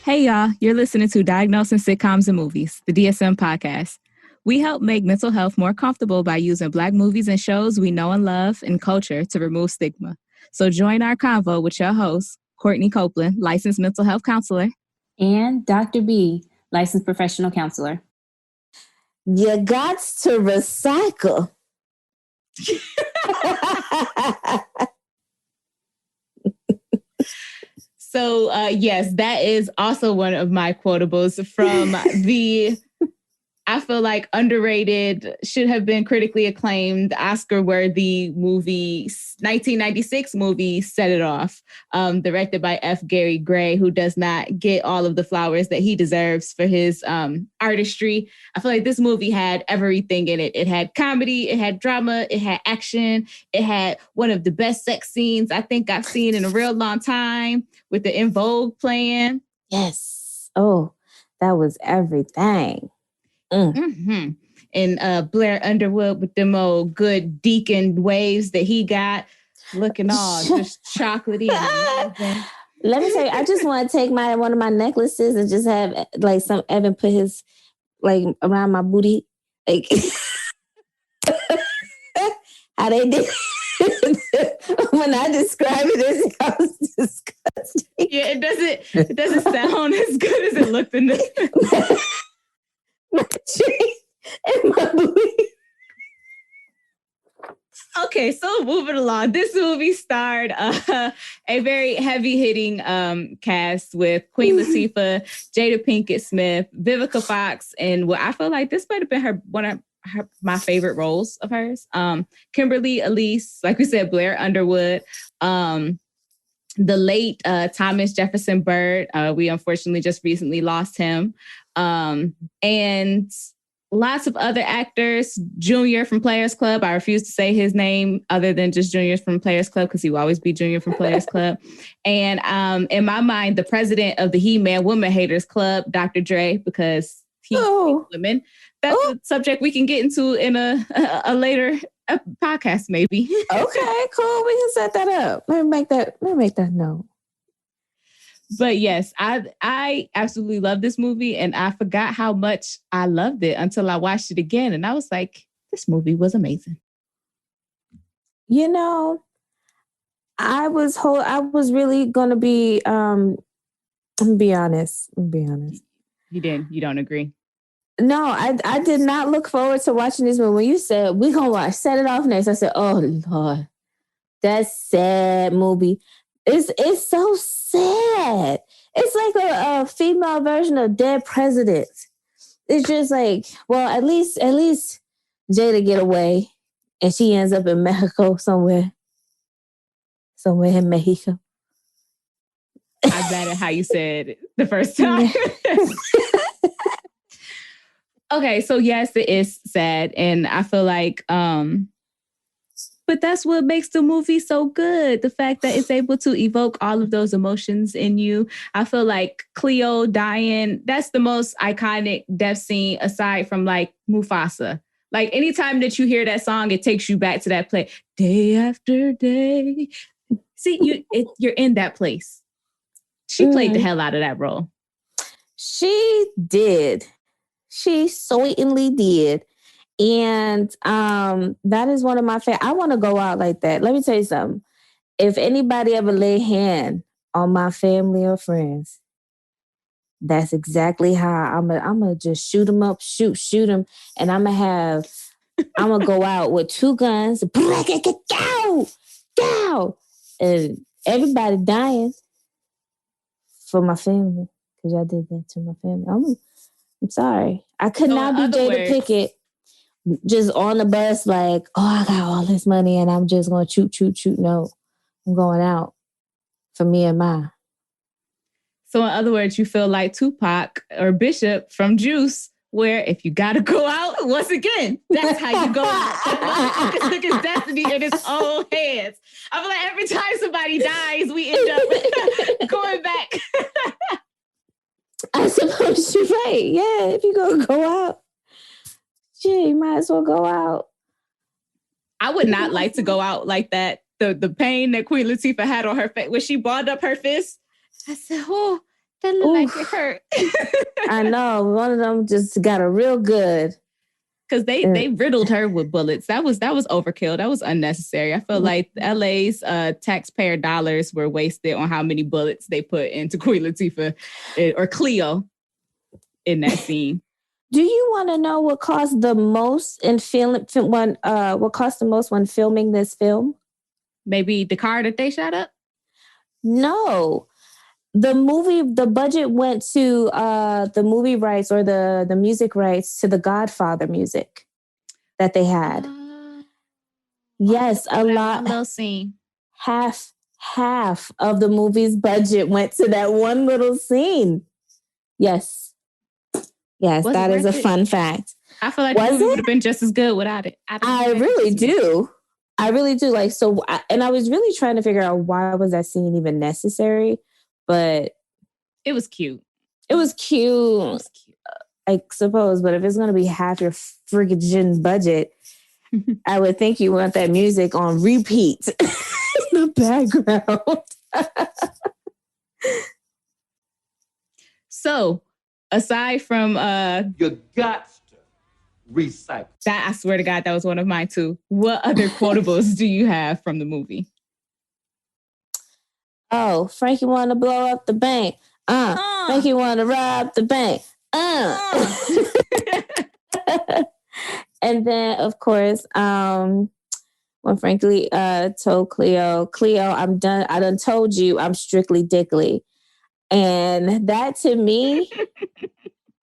Hey, y'all, you're listening to Diagnosing Sitcoms and Movies, the DSM podcast. We help make mental health more comfortable by using Black movies and shows we know and love and culture to remove stigma. So join our convo with your host, Courtney Copeland, licensed mental health counselor, and Dr. B, licensed professional counselor. You got to recycle. So, yes, that is also one of my quotables from the, I feel like, underrated, should have been critically acclaimed, Oscar-worthy movie, 1996 movie, Set It Off, directed by F. Gary Gray, who does not get all of the flowers that he deserves for his artistry. I feel like this movie had everything in it. It had comedy, it had drama, it had action, it had one of the best sex scenes I think I've seen in a real long time, with the En Vogue playing. Yes. Oh, that was everything. Mm-hmm. And Blair Underwood with them old good deacon waves that he got, looking all just chocolatey. Let me tell you, I just want to take one of my necklaces and just have like some Evan put his like around my booty, like how they did. When I describe it, it was disgusting. Yeah, it doesn't sound as good as it looked in the my cheek and my booty. Okay, so moving along, this movie starred a very heavy-hitting cast with Queen Latifah, Jada Pinkett Smith, Vivica Fox, and what I feel like this might have been one of my favorite roles of hers. Kimberly Elise, like we said, Blair Underwood, the late Thomas Jefferson Byrd. We unfortunately just recently lost him. And lots of other actors. Junior from Players Club. I refuse to say his name other than just Junior from Players Club because he will always be Junior from Players Club. And in my mind, the president of the He-Man Woman Haters Club, Dr. Dre, because he hates women. That's a subject we can get into in a later podcast, maybe. Okay, cool. We can set that up. Let me make that note. But yes, I absolutely love this movie, and I forgot how much I loved it until I watched it again, and I was like, this movie was amazing. You know, I was really gonna be I'm gonna be honest. You don't agree? No, I did not look forward to watching this movie. When you said we're gonna watch Set It Off next, I said, oh Lord, that's sad movie. It's so sad. It's like a female version of Dead Presidents. It's just like, well, at least Jada get away and she ends up in Mexico somewhere in Mexico. I'm mad at how you said it the first time. Okay, so yes, it is sad, and I feel like but that's what makes the movie so good. The fact that it's able to evoke all of those emotions in you. I feel like Cleo dying, that's the most iconic death scene aside from like Mufasa. Like anytime that you hear that song, it takes you back to that place. Day after day. See, you're in that place. She played the hell out of that role. She did. She certainly did. And that is one of my favorite. I want to go out like that. Let me tell you something. If anybody ever lay hand on my family or friends, that's exactly how I'm gonna just shoot them up, shoot them, and I'm gonna go out with 2 guns, go, and everybody dying for my family because y'all did that to my family. I'm sorry. I could not be Jada Pinkett just on the bus like, oh, I got all this money and I'm just going to shoot. No, I'm going out for me and mine. So in other words, you feel like Tupac or Bishop from Juice, where if you got to go out, once again, that's how you go out. He took his destiny in his own hands. I feel like every time somebody dies, we end up going back. I suppose you're right. Yeah, if you're going to go out, shit, you might as well go out. I would not like to go out like that. The pain that Queen Latifah had on her face when she balled up her fist. I said, oh, That look like it hurt. I know. One of them just got a real good. Because they riddled her with bullets. That was overkill. That was unnecessary. I feel like LA's taxpayer dollars were wasted on how many bullets they put into Queen Latifah or Cleo in that scene. Do you want to know what cost the most in what cost the most when filming this film? Maybe the car that they shot up? No. The budget went to the movie rights or the music rights to the Godfather music that they had. Yes, a lot. Little scene. Half of the movie's budget went to that one little scene. Yes, that is a fun fact. I feel like the movie would have been just as good without it. I really do. I was really trying to figure out why was that scene even necessary. But it was cute. I suppose. But if it's going to be half your friggin' budget, I would think you want that music on repeat in the background. So, aside from you got to recycle. That, I swear to God, that was one of mine too. What other quotables do you have from the movie? Oh, Frankie want to blow up the bank. Frankie want to rob the bank. And then, of course, when Frankie told Cleo, I'm done. I done told you I'm strictly dickly. And that to me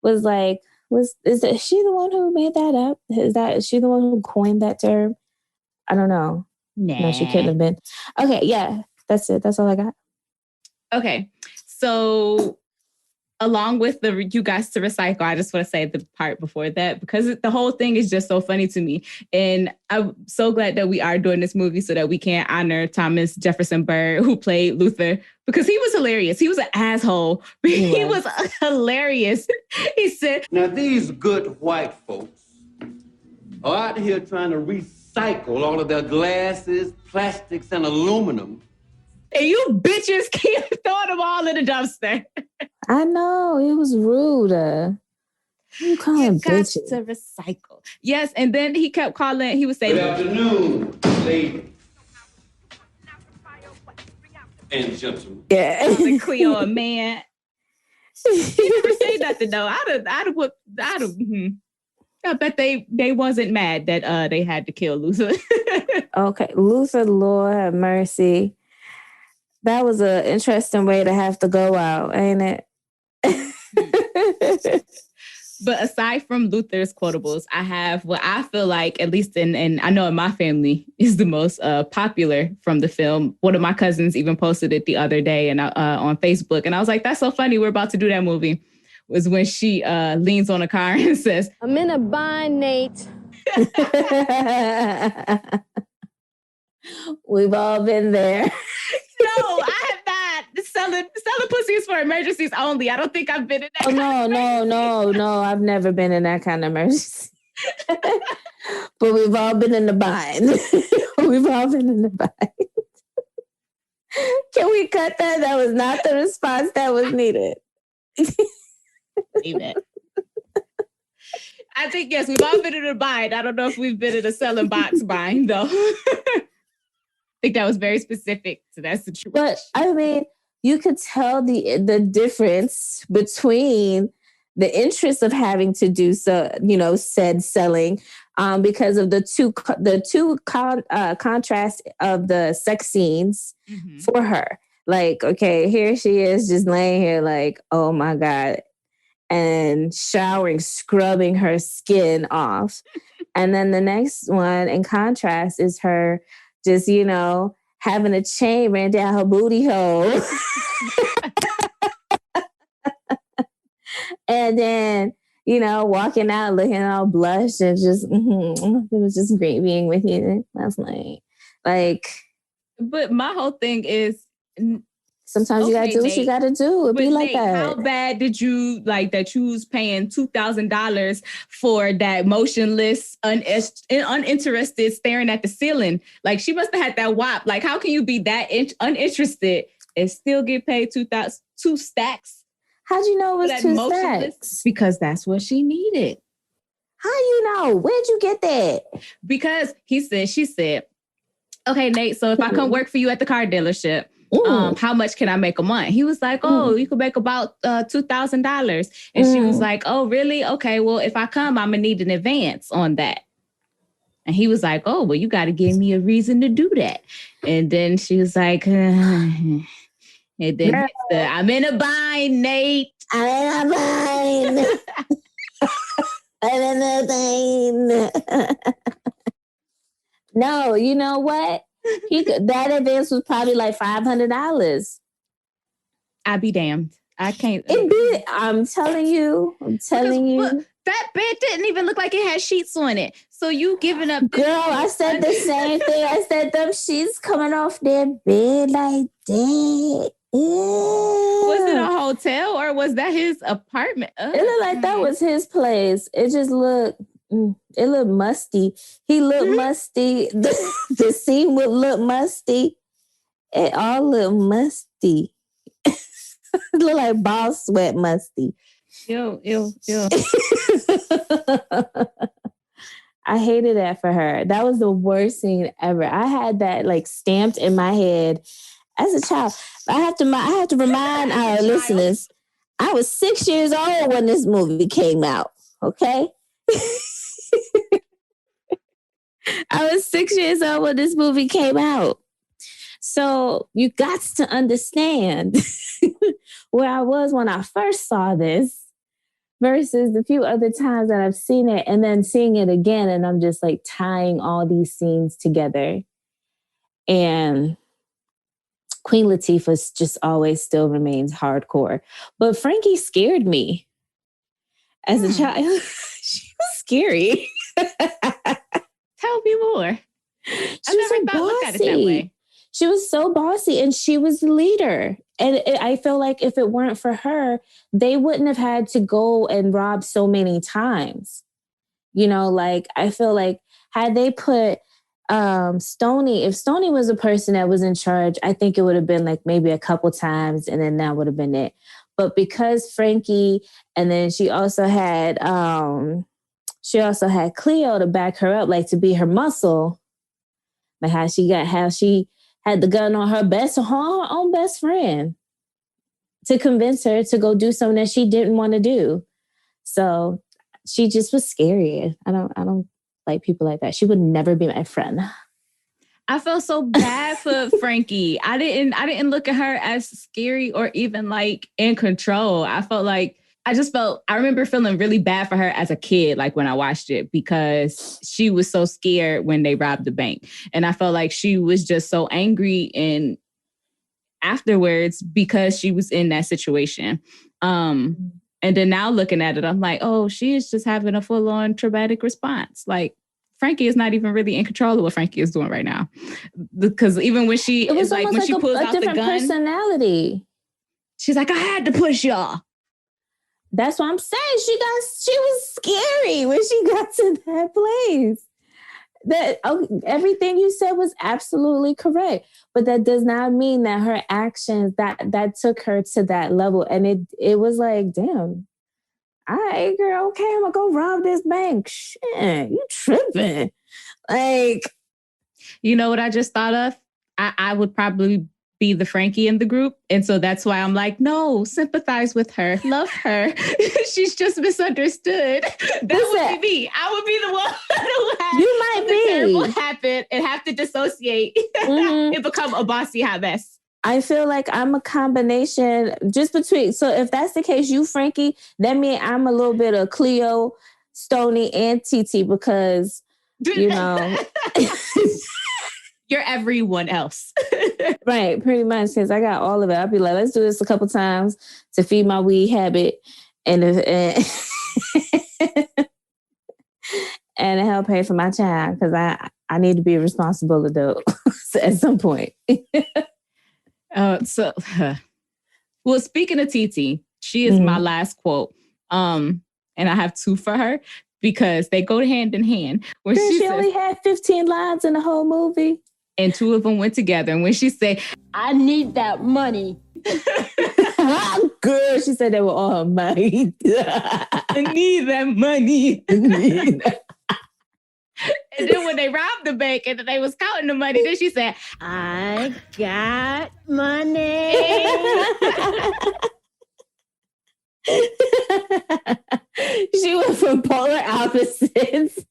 was like, is she the one who made that up? Is she the one who coined that term? I don't know. Nah. No, she couldn't have been. Okay, yeah. That's it. That's all I got. Okay. So along with you guys to recycle, I just want to say the part before that, because the whole thing is just so funny to me. And I'm so glad that we are doing this movie so that we can honor Thomas Jefferson Burr, who played Luther, because he was hilarious. He was an asshole, but he was hilarious. He said, now these good white folks are out here trying to recycle all of their glasses, plastics, and aluminum. And you bitches keep throwing them all in the dumpster. I know. It was rude. You calling bitches. To recycle. Yes, and then he kept calling, he would say, good afternoon, ladies and gentlemen. Yeah. Cleo a man. He never say nothing though. I bet they wasn't mad that they had to kill Luther. Okay, Luther, Lord have mercy. That was an interesting way to have to go out, ain't it? But aside from Luther's quotables, I have what I feel like, at least in I know in my family, is the most popular from the film. One of my cousins even posted it the other day and on Facebook. And I was like, that's so funny. We're about to do that movie. Was when she leans on a car and says, I'm in a bind, Nate. We've all been there. No, I have not. Selling pussies for emergencies only. I don't think I've been in that. Oh, no. I've never been in that kind of emergency. But we've all been in the bind. We've all been in the bind. Can we cut that? That was not the response that was needed. Leave it. I think, yes, we've all been in a bind. I don't know if we've been in a selling box bind, though. I think that was very specific to that situation. But, I mean, you could tell the difference between the interest of having to do so, said selling, because of the two contrast of the sex scenes for her. Like, okay, here she is just laying here like, oh my God, and showering, scrubbing her skin off. And then the next one in contrast is her just, having a chain ran down her booty hole. And then, walking out looking all blushed and just, it was just great being with you last night. Like, but my whole thing is, sometimes you gotta do what you gotta do. It be like that. How bad did you like that you was paying $2,000 for that motionless, uninterested staring at the ceiling? Like, she must have had that WAP. Like, how can you be that uninterested and still get paid $2 stacks? How'd you know it was That 2 motionless- stacks? Because that's what she needed. How you know? Where'd you get that? Because she said, okay, Nate, so if I come work for you at the car dealership, how much can I make a month? He was like, oh, you could make about $2,000. And she was like, oh, really? Okay, well, if I come, I'm going to need an advance on that. And he was like, oh, well, you got to give me a reason to do that. And then she was like, and then I'm in a bind, Nate. I'm in a bind. I'm in a bind. No, you know what? That advance was probably like $500. I'd be damned. I can't. I'm telling you. But that bed didn't even look like it had sheets on it. So you giving up. Girl, I said the same thing. I said them sheets coming off their bed like that. Ew. Was it a hotel or was that his apartment? It looked like that was his place. It just looked. It looked musty. He looked musty. The scene would look musty. It all looked musty. It looked like ball sweat musty. Ew. I hated that for her. That was the worst scene ever. I had that like stamped in my head as a child. I have to remind our listeners, I was 6 years old when this movie came out. Okay. I was 6 years old when this movie came out. So you got to understand where I was when I first saw this versus the few other times that I've seen it and then seeing it again. And I'm just like tying all these scenes together. And Queen Latifah just always still remains hardcore. But Frankie scared me as a child. She was scary. Tell me more. She was so looked at it that way. She was so bossy and she was the leader. And I feel like if it weren't for her, they wouldn't have had to go and rob so many times. You know, like I feel like had they put Stoney, if Stoney was a person that was in charge, I think it would have been like maybe a couple times and then that would have been it. But because Frankie, and then she also had Cleo to back her up, like to be her muscle. Like how she had the gun on her own best friend to convince her to go do something that she didn't want to do. So she just was scary. I don't like people like that. She would never be my friend. I felt so bad for Frankie. I didn't look at her as scary or even like in control. I remember feeling really bad for her as a kid, like when I watched it, because she was so scared when they robbed the bank. And I felt like she was just so angry and afterwards because she was in that situation. And then now looking at it, I'm like, oh, she is just having a full-on traumatic response. Like Frankie is not even really in control of what Frankie is doing right now. Because even when she it was like when like she pulls out the gun, personality. She's like, I had to push y'all. That's what I'm saying. She was scary when she got to that place. Everything you said was absolutely correct, but that does not mean that her actions that took her to that level. And it was like, damn, all right, girl, okay, I'm gonna go rob this bank. Shit, you tripping? Like, you know what I just thought of? I would probably be the Frankie in the group. And so that's why I'm like, no, sympathize with her. Love her. She's just misunderstood. That would be me. I would be the one who had you might be terrible happen and have to dissociate and become a bossy hot mess. I feel like I'm a combination just between. So if that's the case, you, Frankie, that means I'm a little bit of Cleo, Stoney, and TT because, you know. You're everyone else. Right, pretty much, because I got all of it. I'll be like, let's do this a couple times to feed my weed habit and help pay for my child because I need to be a responsible adult at some point. Well, speaking of TT, she is my last quote. And I have two for her because they go hand in hand. When she only had 15 lines in the whole movie. And two of them went together. And when she said, I need that money. Girl, she said they were all her money. I need that money. And then when they robbed the bank and they was counting the money, then she said, I got money. She went from polar opposites.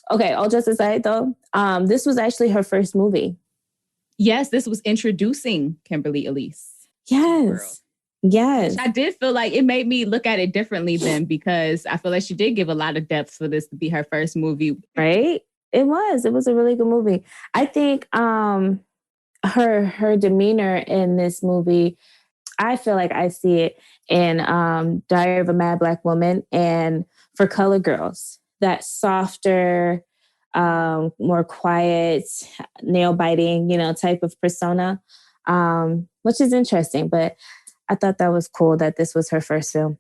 Okay, all just aside though, this was actually her first movie. Yes, this was introducing Kimberly Elise. Yes. Yes. I did feel like it made me look at it differently then, because I feel like she did give a lot of depth for this to be her first movie. Right? It was a really good movie. I think her demeanor in this movie, I feel like I see it in Diary of a Mad Black Woman and For Color Girls. That softer, more quiet, nail biting, type of persona, which is interesting. But I thought that was cool that this was her first film.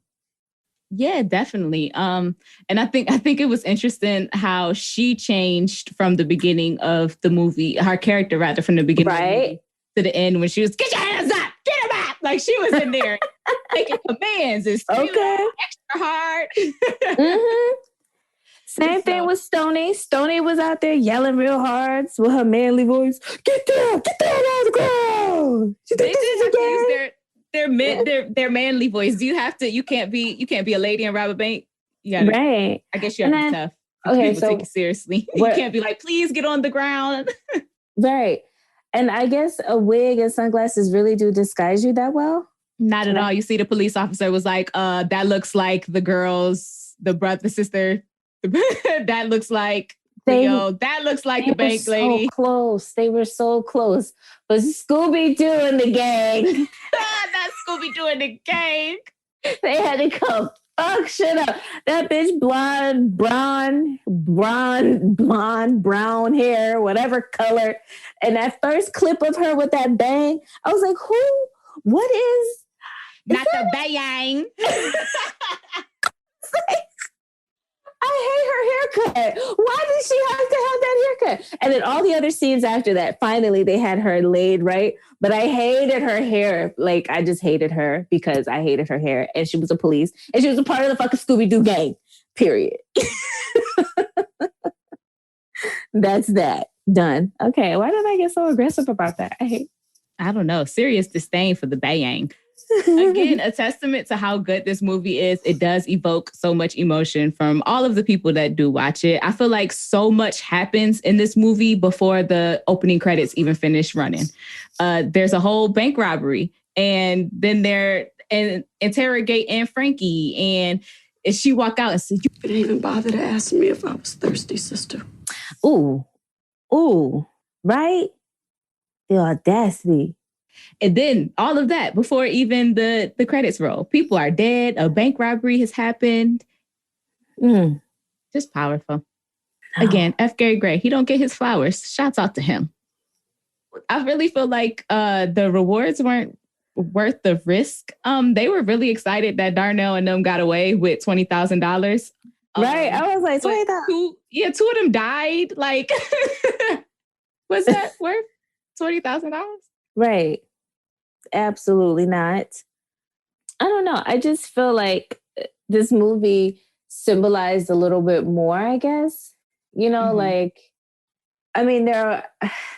Yeah, definitely. And I think it was interesting how she changed from the beginning of the movie, her character rather, from the beginning of the movie to the end when she was, get your hands up, get them up. Like she was in there taking commands and extra hard. Mm-hmm. Same thing with Stoney. Stoney was out there yelling real hard with her manly voice. Get down on the ground. They did have to use their manly voice. You can't be a lady and rob a bank. Right. I guess you have to be tough. Okay, people take it seriously. You can't be like, please get on the ground. Right. And I guess a wig and sunglasses really do disguise you that well. Not at all. You see, the police officer was like, that looks like the girls, the brother, sister. That looks like that looks like the bank lady. So close. They were so close. But Scooby-Doo and the gang. Not Scooby-Doo and the gang. They had to come fuck shit up. That bitch brown hair, whatever color. And that first clip of her with that bang, I was like, what is? Not the bang. I hate her haircut. Why did she have to have that haircut? And then all the other scenes after that, finally they had her laid right. But I hated her hair. Like, I just hated her because I hated her hair. And she was a police. And she was a part of the fucking Scooby-Doo gang. Period. That's that. Done. Okay, why did I get so aggressive about that? I don't know. Serious disdain for the bang. Again, a testament to how good this movie is. It does evoke so much emotion from all of the people that do watch it. I feel like so much happens in this movie before the opening credits even finish running. There's a whole bank robbery, and then they're interrogating Frankie, and she walk out and said, "You didn't even bother to ask me if I was thirsty, sister." Ooh, right? The audacity. And then all of that before even the credits roll. People are dead. A bank robbery has happened. Just powerful. Again, F. Gary Gray. He don't get his flowers. Shouts out to him. I really feel like the rewards weren't worth the risk. They were really excited that Darnell and them got away with $20,000. Right. I was like, $20,000. Two of them died. Like, was that worth $20,000? Right. Absolutely not. I don't know. I just feel like this movie symbolized a little bit more, I guess. Like, I mean, there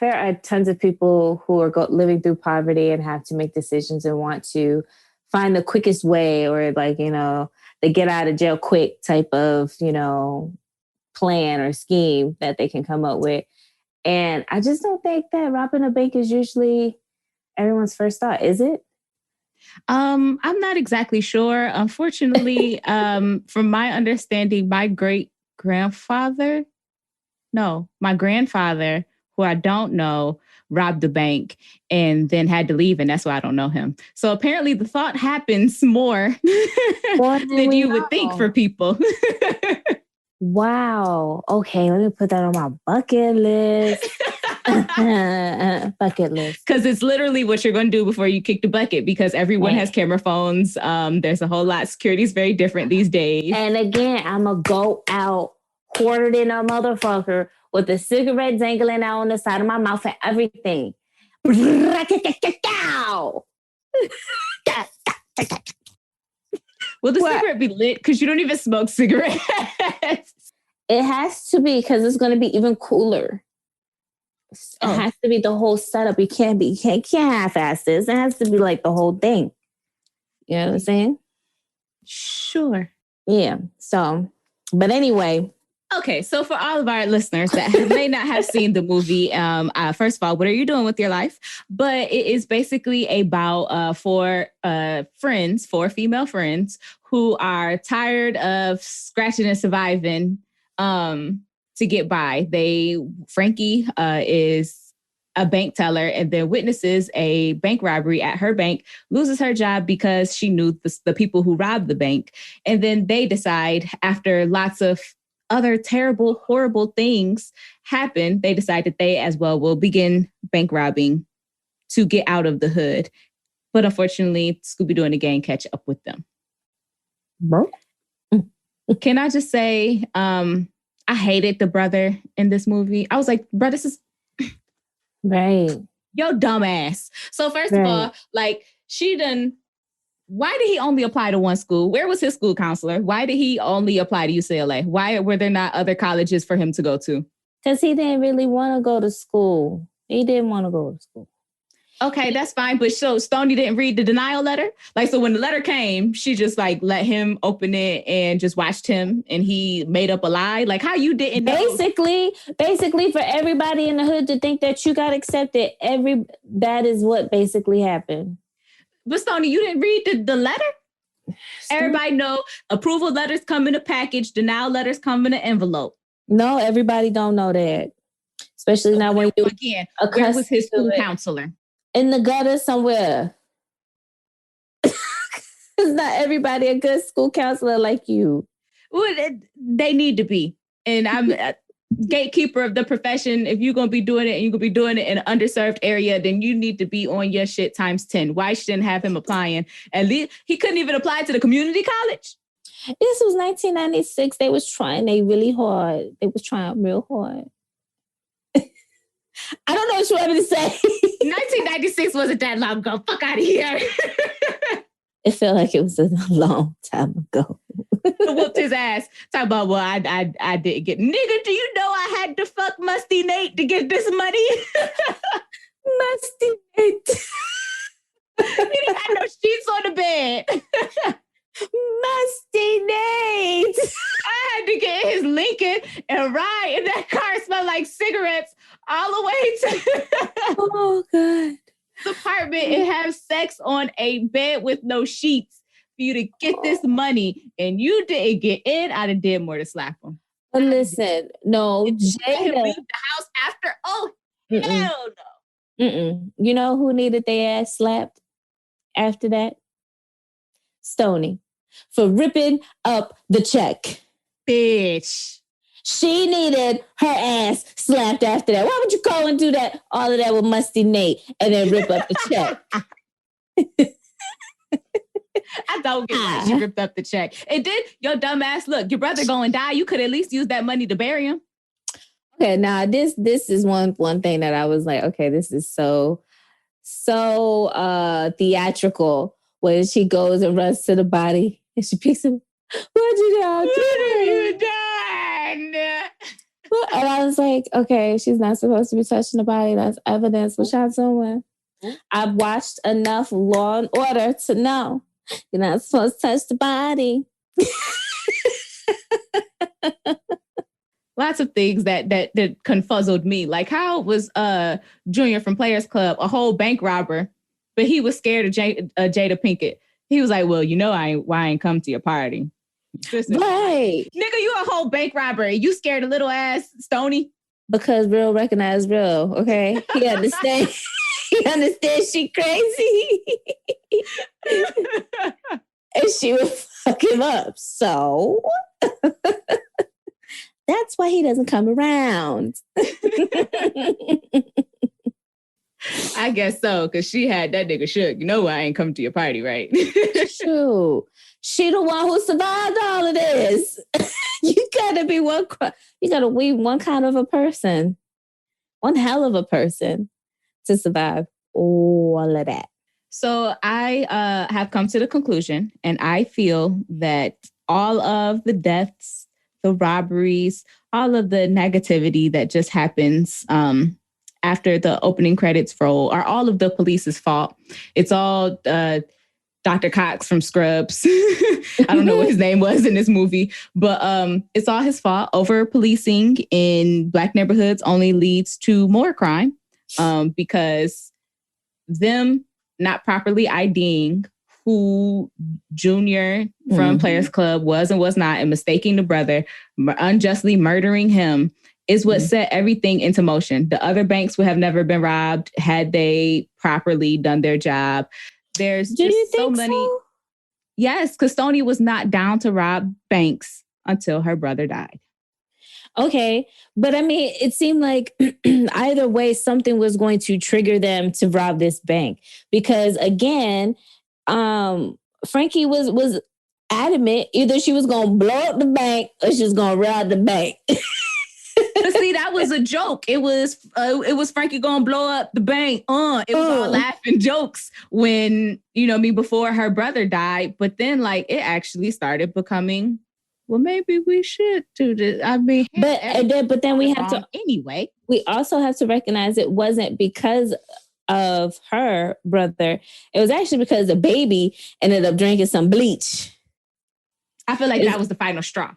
are tons of people who are living through poverty and have to make decisions and want to find the quickest way, or like, the get out of jail quick type of, plan or scheme that they can come up with. And I just don't think that robbing a bank is usually everyone's first thought, is it? I'm not exactly sure. Unfortunately, from my understanding, my grandfather, who I don't know, robbed the bank and then had to leave, and that's why I don't know him. So apparently the thought happens more than you would think for people. Wow. Okay, let me put that on my bucket list. Bucket list. Because it's literally what you're going to do before you kick the bucket, because everyone has camera phones. There's a whole lot. Security is very different these days. And again, I'm going to go out quartered in a motherfucker with a cigarette dangling out on the side of my mouth and everything. Will the cigarette be lit? Because you don't even smoke cigarettes. It has to be, because it's going to be even cooler. It has to be the whole setup. You can't half-ass this. It has to be like the whole thing. You know what I'm saying? Sure. Yeah. So, but anyway. Okay, so for all of our listeners that may not have seen the movie, first of all, what are you doing with your life? But it is basically about four female friends who are tired of scratching and surviving to get by. Frankie is a bank teller and then witnesses a bank robbery at her bank, loses her job because she knew the people who robbed the bank. And then they decide, after lots of other terrible, horrible things happen, they decide that they as well will begin bank robbing to get out of the hood. But unfortunately, Scooby-Doo and the gang catch up with them. Bro. Can I just say, I hated the brother in this movie. I was like, bro, this is... Right. Yo, dumbass. So first of all, like, why did he only apply to one school? Where was his school counselor? Why did he only apply to UCLA? Why were there not other colleges for him to go to? Because he didn't really want to go to school. He didn't want to go to school. Okay, that's fine. But so Stoney didn't read the denial letter? Like, so when the letter came, she just like let him open it and just watched him and he made up a lie? Like, how you didn't know? Basically for everybody in the hood to think that you got accepted, that is what basically happened. But Stoney, you didn't read the letter? Everybody know approval letters come in a package, denial letters come in an envelope. No, everybody don't know that. Especially now when you again. Where was his school counselor? In the gutter somewhere. It's not everybody a good school counselor like you. Well, they need to be. And I'm gatekeeper of the profession. If you're going to be doing it and you're going to be doing it in an underserved area, then you need to be on your shit times 10. Why shouldn't have him applying? At least he couldn't even apply to the community college. This was 1996. They was trying really hard. They was trying real hard. I don't know what you want me to say. 1996 wasn't that long ago. Fuck out of here. It felt like it was a long time ago. Whooped his ass. Talk about, well, I didn't get... Nigga, do you know I had to fuck Musty Nate to get this money? Musty Nate. He didn't have no sheets on the bed. Musty Nate. I had to get his Lincoln and ride in that car. Smelled like cigarettes all the way to... Oh, God. This apartment and have sex on a bed with no sheets for you to get this money, and you didn't get in. I'd have did more to slap him. But listen, no, Jada leave the house after. Oh, hell no. You know who needed their ass slapped after that? Stoney, for ripping up the check. Bitch. She needed her ass slapped after that. Why would you go and do that? All of that with Musty Nate and then rip up the check. I don't get why she ripped up the check. It did. Your dumb ass, look, your brother going to die. You could at least use that money to bury him. Okay, now this is one thing that I was like, okay, this is so theatrical. When she goes and runs to the body and she picks him. What you done? What have you done? And I was like, okay, she's not supposed to be touching the body. That's evidence. We shot someone. I've watched enough Law and Order to know you're not supposed to touch the body. Lots of things that confuzzled me. Like, how was Junior from Players Club a whole bank robber, but he was scared of Jada Pinkett? He was like, well, you know why I ain't come to your party. Right. Nigga, you a whole bank robber. You scared a little ass Stoney? Because real recognize real, okay? He understand. He understands she crazy. And she would fuck him up. So that's why he doesn't come around. I guess so, because she had that nigga shook. You know why I ain't come to your party, right? True. She the one who survived all of this. You gotta be one kind of a person. One hell of a person to survive all of that? So I have come to the conclusion, and I feel that all of the deaths, the robberies, all of the negativity that just happens after the opening credits roll are all of the police's fault. It's all Dr. Cox from Scrubs. I don't know what his name was in this movie, but it's all his fault. Over policing in Black neighborhoods only leads to more crime because them not properly IDing who Junior from Players Club was and was not, and mistaking the brother, unjustly murdering him, is what set everything into motion. The other banks would have never been robbed had they properly done their job. There's just so many. So? Yes, because Stoney was not down to rob banks until her brother died. Okay, but I mean, it seemed like either way, something was going to trigger them to rob this bank. Because again, Frankie was adamant either she was going to blow up the bank or she was going to rob the bank. But see, that was a joke. It was Frankie gonna blow up the bank. It was all laughing jokes when, before her brother died. But then it actually started becoming, well, maybe we should do this. I mean, but then we have to anyway. We also have to recognize it wasn't because of her brother. It was actually because the baby ended up drinking some bleach. I feel like that was the final straw.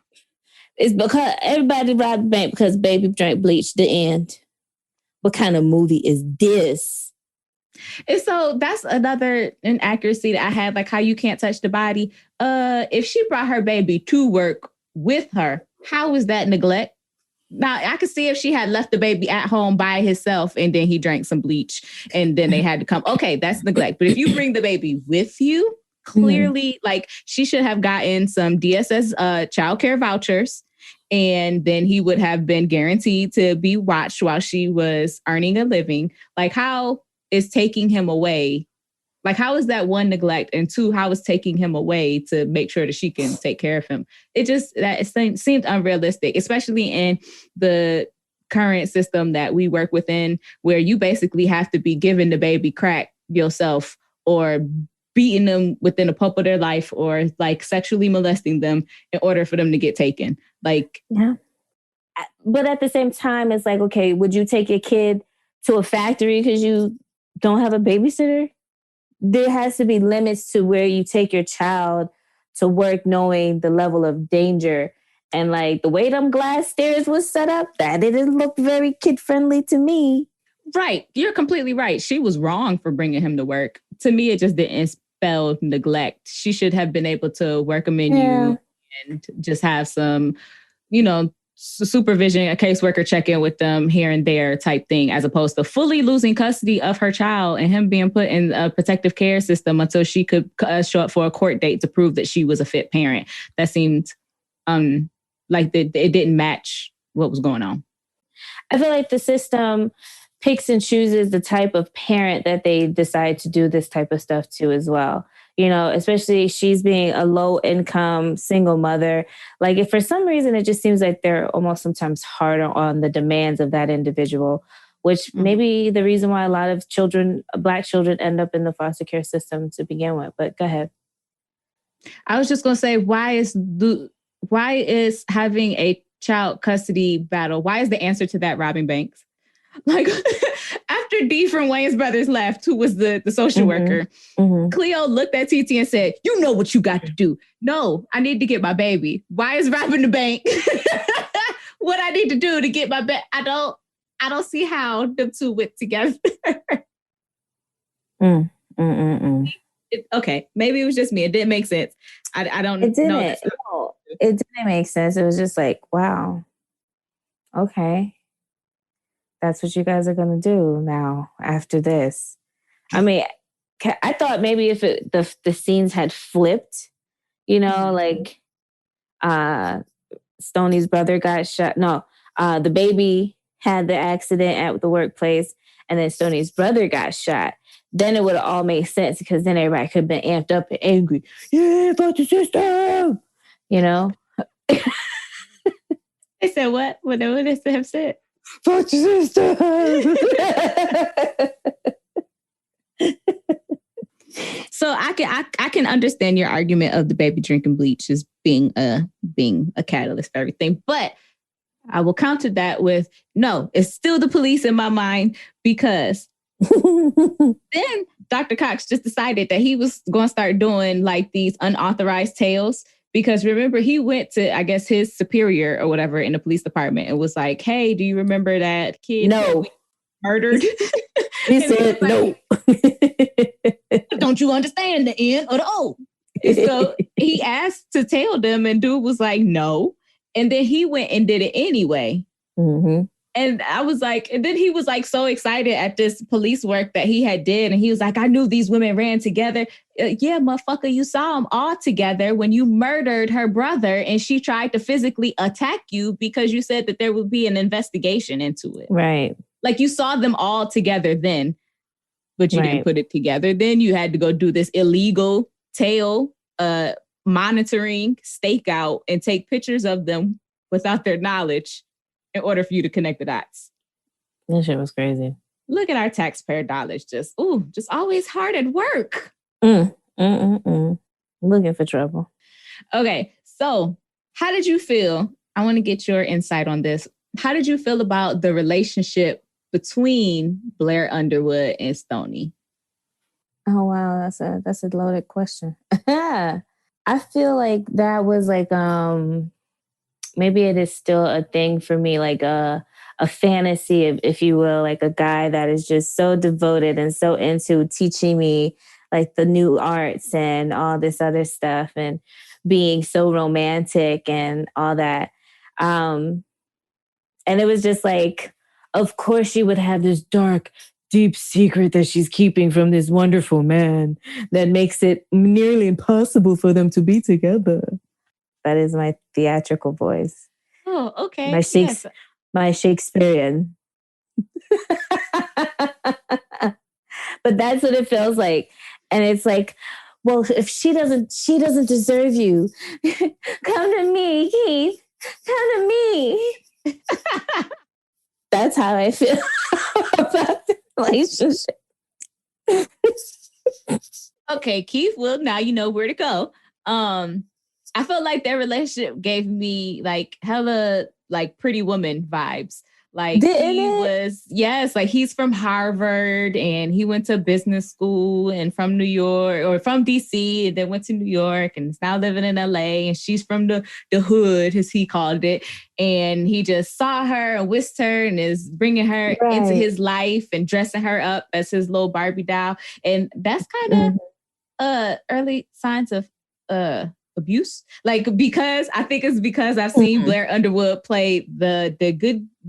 It's because everybody robbed the bank because baby drank bleach. The end. What kind of movie is this? And so that's another inaccuracy that I had, like how you can't touch the body. If she brought her baby to work with her, how is that neglect? Now, I could see if she had left the baby at home by himself and then he drank some bleach and then they had to come. Okay, that's neglect. But if you bring the baby with you, clearly, she should have gotten some DSS childcare vouchers, and then he would have been guaranteed to be watched while she was earning a living. How is taking him away? How is that one, neglect, and two, how is taking him away to make sure that she can take care of him? It seemed unrealistic, especially in the current system that we work within, where you basically have to be giving the baby crack yourself or beating them within a pulp of their life or sexually molesting them in order for them to get taken. Yeah. But at the same time, it's okay, would you take your kid to a factory because you don't have a babysitter? There has to be limits to where you take your child to work knowing the level of danger. And the way them glass stairs was set up, that didn't look very kid-friendly to me. Right. You're completely right. She was wrong for bringing him to work. To me, it just didn't spell neglect. She should have been able to work a menu and just have some, supervision, a caseworker check in with them here and there type thing, as opposed to fully losing custody of her child and him being put in a protective care system until she could show up for a court date to prove that she was a fit parent. That seemed it didn't match what was going on. I feel like the system picks and chooses the type of parent that they decide to do this type of stuff to as well. Especially she's being a low income single mother. If for some reason it just seems like they're almost sometimes harder on the demands of that individual, which may be the reason why a lot of Black children end up in the foster care system to begin with. But go ahead. I was just going to say, why is having a child custody battle? Why is the answer to that robbing banks? After D from Wayans Brothers left, who was the social worker, Cleo looked at TT and said, "You know what you got to do." No, I need to get my baby. Why is robbing the bank what I need to do to get my baby? I don't see how them two went together. Okay, maybe it was just me. It didn't make sense. I don't. It didn't. No, it didn't make sense. It was just wow. Okay. That's what you guys are going to do now after this. I mean, I thought maybe if the scenes had flipped, Stoney's brother got shot. No, the baby had the accident at the workplace and then Stoney's brother got shot. Then it would have all made sense because then everybody could have been amped up and angry. Yeah, fuck the system. They said what? What did they have said? Fuck your sister. So I can understand your argument of the baby drinking bleach as being a catalyst for everything, but I will counter that with no, it's still the police in my mind, because then Dr. Cox just decided that he was going to start doing like these unauthorized tales. Because remember, he went to, I guess, his superior or whatever in the police department and was like, hey, do you remember that kid that we murdered? He said, no. Don't you understand the N or the O? And so he asked to tell them, and dude was like, no. And then he went and did it anyway. Mm-hmm. And I was like, and then he was like so excited at this police work that he had did. And he was like, I knew these women ran together. Yeah, motherfucker, you saw them all together when you murdered her brother and she tried to physically attack you because you said that there would be an investigation into it. Right. Like you saw them all together then, but you didn't put it together. Then you had to go do this illegal tail monitoring stakeout and take pictures of them without their knowledge in order for you to connect the dots. That shit was crazy. Look at our taxpayer dollars just always hard at work. Looking for trouble. Okay, so how did you feel? I want to get your insight on this. How did you feel about the relationship between Blair Underwood and Stoney? Oh, wow. That's a loaded question. I feel like that was like, maybe it is still a thing for me, like a fantasy, if you will, like a guy that is just so devoted and so into teaching me like the new arts and all this other stuff and being so romantic and all that. And it was just like, of course she would have this dark, deep secret that she's keeping from this wonderful man that makes it nearly impossible for them to be together. That is my theatrical voice. Oh, okay. My Shakespearean. But that's what it feels like. And it's like, well, if she doesn't deserve you. Come to me, Keith. Come to me. That's how I feel about the relationship. Okay, Keith, well, now you know where to go. I felt like their relationship gave me like hella like Pretty Woman vibes. Like like he's from Harvard and he went to business school and from New York or from DC and then went to New York and is now living in LA and she's from the hood, as he called it. And he just saw her and whisked her and is bringing her into his life and dressing her up as his little Barbie doll. And that's kind of early signs of abuse, like, because I think it's because I've seen Blair Underwood play the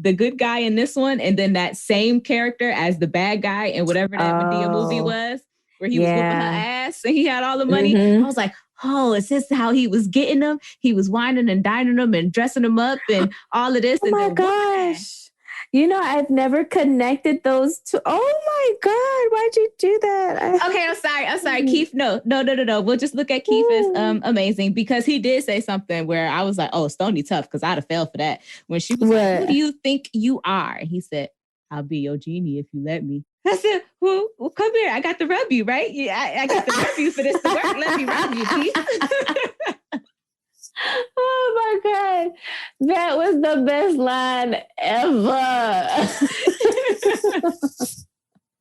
good guy in this one, and then that same character as the bad guy in whatever that Medea movie was, where he was whooping her ass and he had all the money. I was like, oh, is this how he was getting them? He was whining and dining them and dressing them up and all of this. Oh my gosh. You know, I've never connected those two. Oh my God, why'd you do that? Okay, I'm sorry. Keith, no. We'll just look at Keith as amazing, because he did say something where I was like, oh, Stoney tough, because I'd have fell for that. When she was like, who do you think you are? He said, I'll be your genie if you let me. I said, well, come here. I got to rub you, right? Yeah, I got to rub you for this to work. Let me rub you, Keith. Oh my God. That was the best line ever.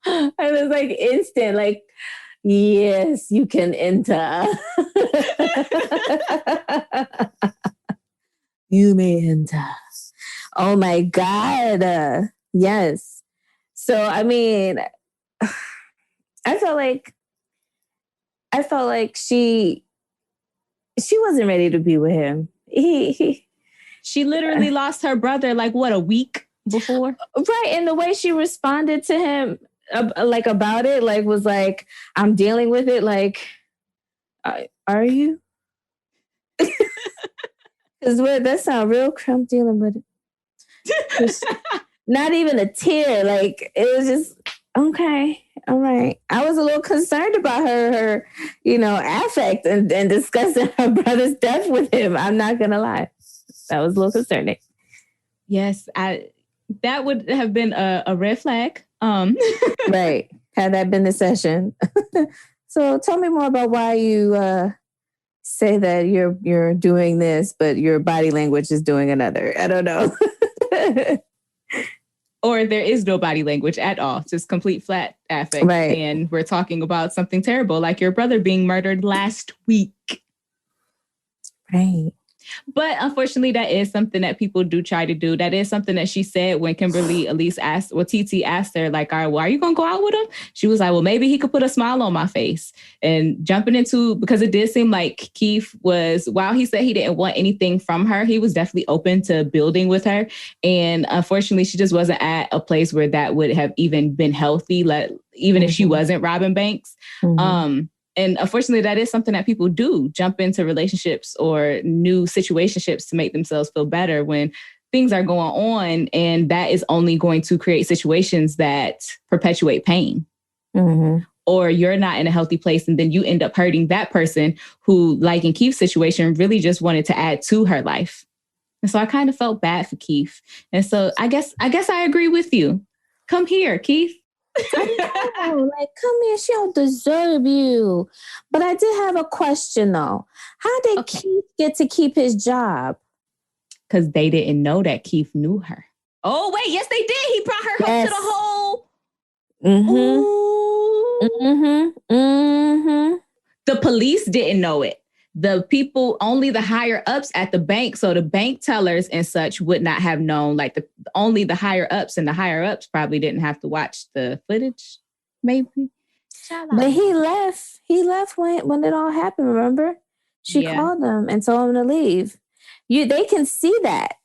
It was like instant, like, yes, you can enter. You may enter. Oh my God. Yes. So, I mean, I felt like she wasn't ready to be with him. She literally lost her brother, like, what, a week before? Right. And the way she responded to him, like, about it, like, was like, I'm dealing with it. Like, are you? Because that sounds real. I'm dealing with it. Not even a tear. Like, it was just, okay. All right. I was a little concerned about her, affect and discussing her brother's death with him. I'm not going to lie. That was a little concerning. Yes. that would have been a red flag. Right. Had that been the session. So tell me more about why you say that you're doing this, but your body language is doing another. I don't know. Or there is no body language at all, just complete flat affect. Right. And we're talking about something terrible, like your brother being murdered last week. Right. But unfortunately, that is something that people do try to do. That is something that she said when Kimberly Elise asked, well, TT asked her, like, all right, well, are you going to go out with him? She was like, well, maybe he could put a smile on my face. And jumping into, because it did seem like Keith was, while he said he didn't want anything from her, he was definitely open to building with her. And unfortunately, she just wasn't at a place where that would have even been healthy, even if she wasn't robbing banks. And unfortunately, that is something that people do, jump into relationships or new situationships to make themselves feel better when things are going on. And that is only going to create situations that perpetuate pain. Or you're not in a healthy place. And then you end up hurting that person who, like in Keith's situation, really just wanted to add to her life. And so I kind of felt bad for Keith. And so I guess I agree with you. Come here, Keith. I know, like, come here, she don't deserve you. But I did have a question though. How did Keith get to keep his job? Because they didn't know that Keith knew her. Oh, wait, yes, they did. He brought her home to the whole. The police didn't know it. The people, only the higher ups at the bank. So the bank tellers and such would not have known, like only the higher ups, and the higher ups probably didn't have to watch the footage, maybe. But he left. He left when it all happened, remember? She called him and told him to leave. They can see that.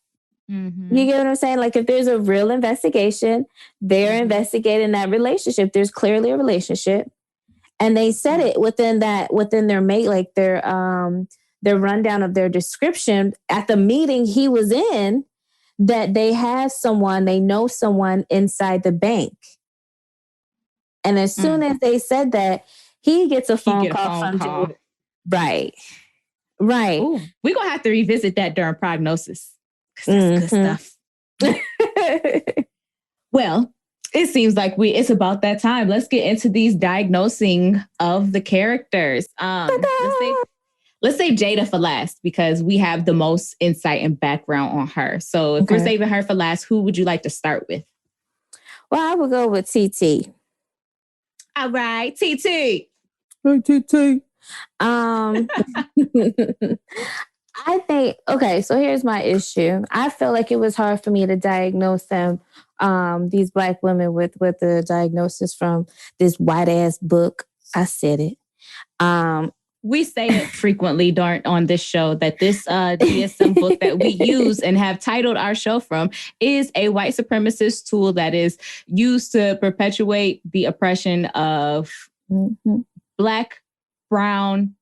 You get what I'm saying? Like, if there's a real investigation, they're investigating that relationship. There's clearly a relationship. And they said it within their like their rundown of their description at the meeting he was in, that they know someone inside the bank. And as soon as they said that, he gets a phone call from Joe. Right. Ooh, we're going to have to revisit that during prognosis. That's good stuff. Well, it seems like it's about that time. Let's get into these diagnosing of the characters. Let's say Jada for last, because we have the most insight and background on her. So if we're saving her for last, who would you like to start with? Well, I would go with TT. All right, TT. Hey, TT. I think, so here's my issue. I feel like it was hard for me to diagnose them, these Black women with the diagnosis from this white ass book. I said it. We say it frequently on this show that this DSM book that we use and have titled our show from is a white supremacist tool that is used to perpetuate the oppression of Black, brown,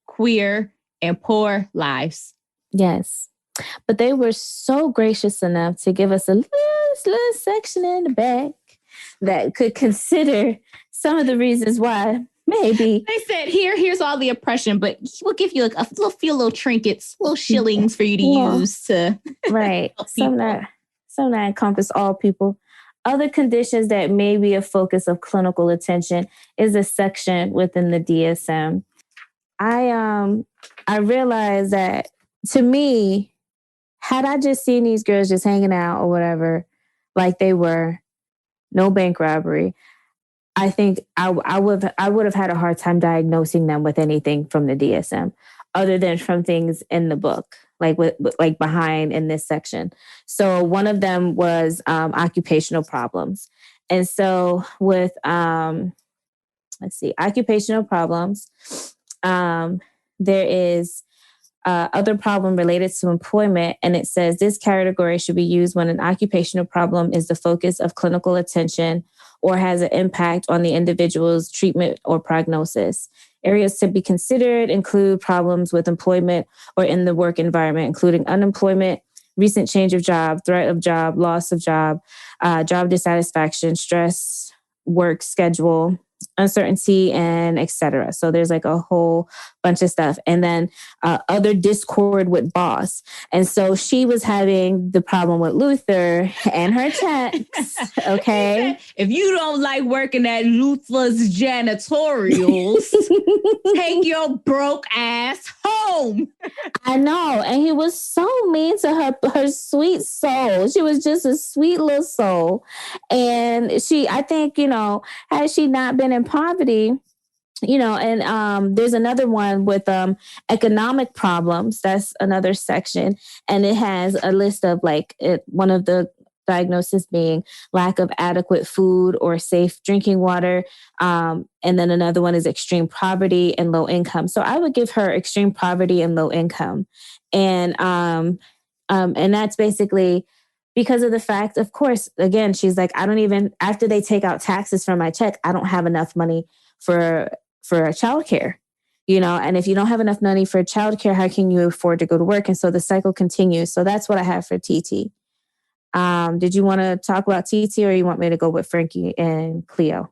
queer, and poor lives. Yes. But they were so gracious enough to give us a little section in the back that could consider some of the reasons why maybe. They said, here's all the oppression, but we'll give you a few trinkets, little shillings for you to use to right. Some that encompass all people. Other conditions that may be a focus of clinical attention is a section within the DSM. I realized that, to me, had I just seen these girls just hanging out or whatever, like they were, no bank robbery, I think I would have had a hard time diagnosing them with anything from the DSM, other than from things in the book, like behind in this section. So one of them was occupational problems, and so with occupational problems. There is other problem related to employment, and it says this category should be used when an occupational problem is the focus of clinical attention or has an impact on the individual's treatment or prognosis. Areas to be considered include problems with employment or in the work environment, including unemployment, recent change of job, threat of job, loss of job, job dissatisfaction, stress, work schedule, uncertainty and etc. So there's like a whole bunch of stuff. And then other discord with boss. And so she was having the problem with Luther and her checks. Okay. If you don't like working at Luther's janitorials, take your broke ass home. I know. And he was so mean to her sweet soul. She was just a sweet little soul. And I think, had she not been in poverty, and there's another one with economic problems. That's another section. And it has a list of one of the diagnosis being lack of adequate food or safe drinking water. And then another one is extreme poverty and low income. So I would give her extreme poverty and low income. And that's basically because of the fact, of course, again, she's like, after they take out taxes from my check, I don't have enough money for childcare, and if you don't have enough money for childcare, how can you afford to go to work? And so the cycle continues. So that's what I have for TT. Did you want to talk about TT, or you want me to go with Frankie and Cleo?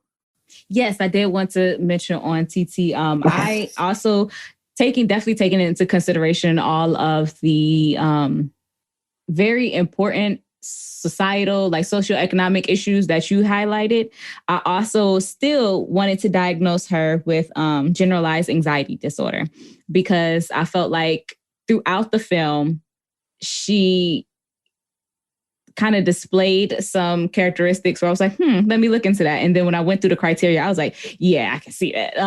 Yes, I did want to mention on TT. I also definitely taking into consideration all of the very important societal, socioeconomic issues that you highlighted. I also still wanted to diagnose her with generalized anxiety disorder, because I felt like throughout the film, she kind of displayed some characteristics where I was like, let me look into that. And then when I went through the criteria, I was like, yeah, I can see that.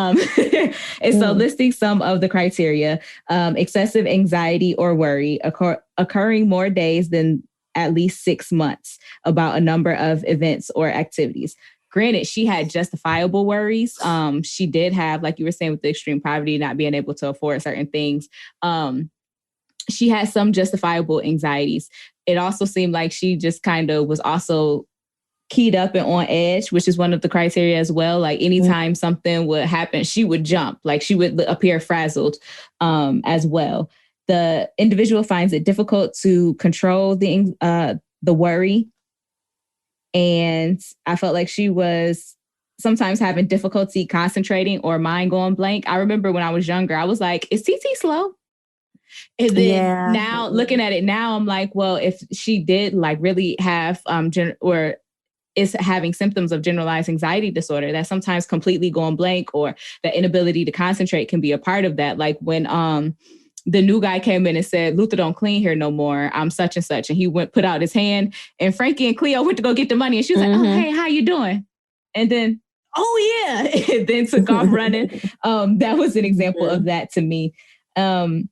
And so listing some of the criteria, excessive anxiety or worry occurring more days than at least 6 months about a number of events or activities. Granted, she had justifiable worries. She did have, like you were saying, with the extreme poverty, not being able to afford certain things. She had some justifiable anxieties. It also seemed like she just kind of was also keyed up and on edge, which is one of the criteria as well. Like anytime something would happen, she would jump, like she would appear frazzled as well. The individual finds it difficult to control the worry. And I felt like she was sometimes having difficulty concentrating or mind going blank. I remember when I was younger, I was like, is TT slow? And then now looking at it now, I'm like, well, if she did really have or is having symptoms of generalized anxiety disorder, that sometimes completely going blank or the inability to concentrate can be a part of that. Like when the new guy came in and said, Luther don't clean here no more, I'm such and such. And he put out his hand, and Frankie and Cleo went to go get the money. And she was like, oh, hey, how you doing? And then, oh yeah, and then took off running. That was an example of that to me. And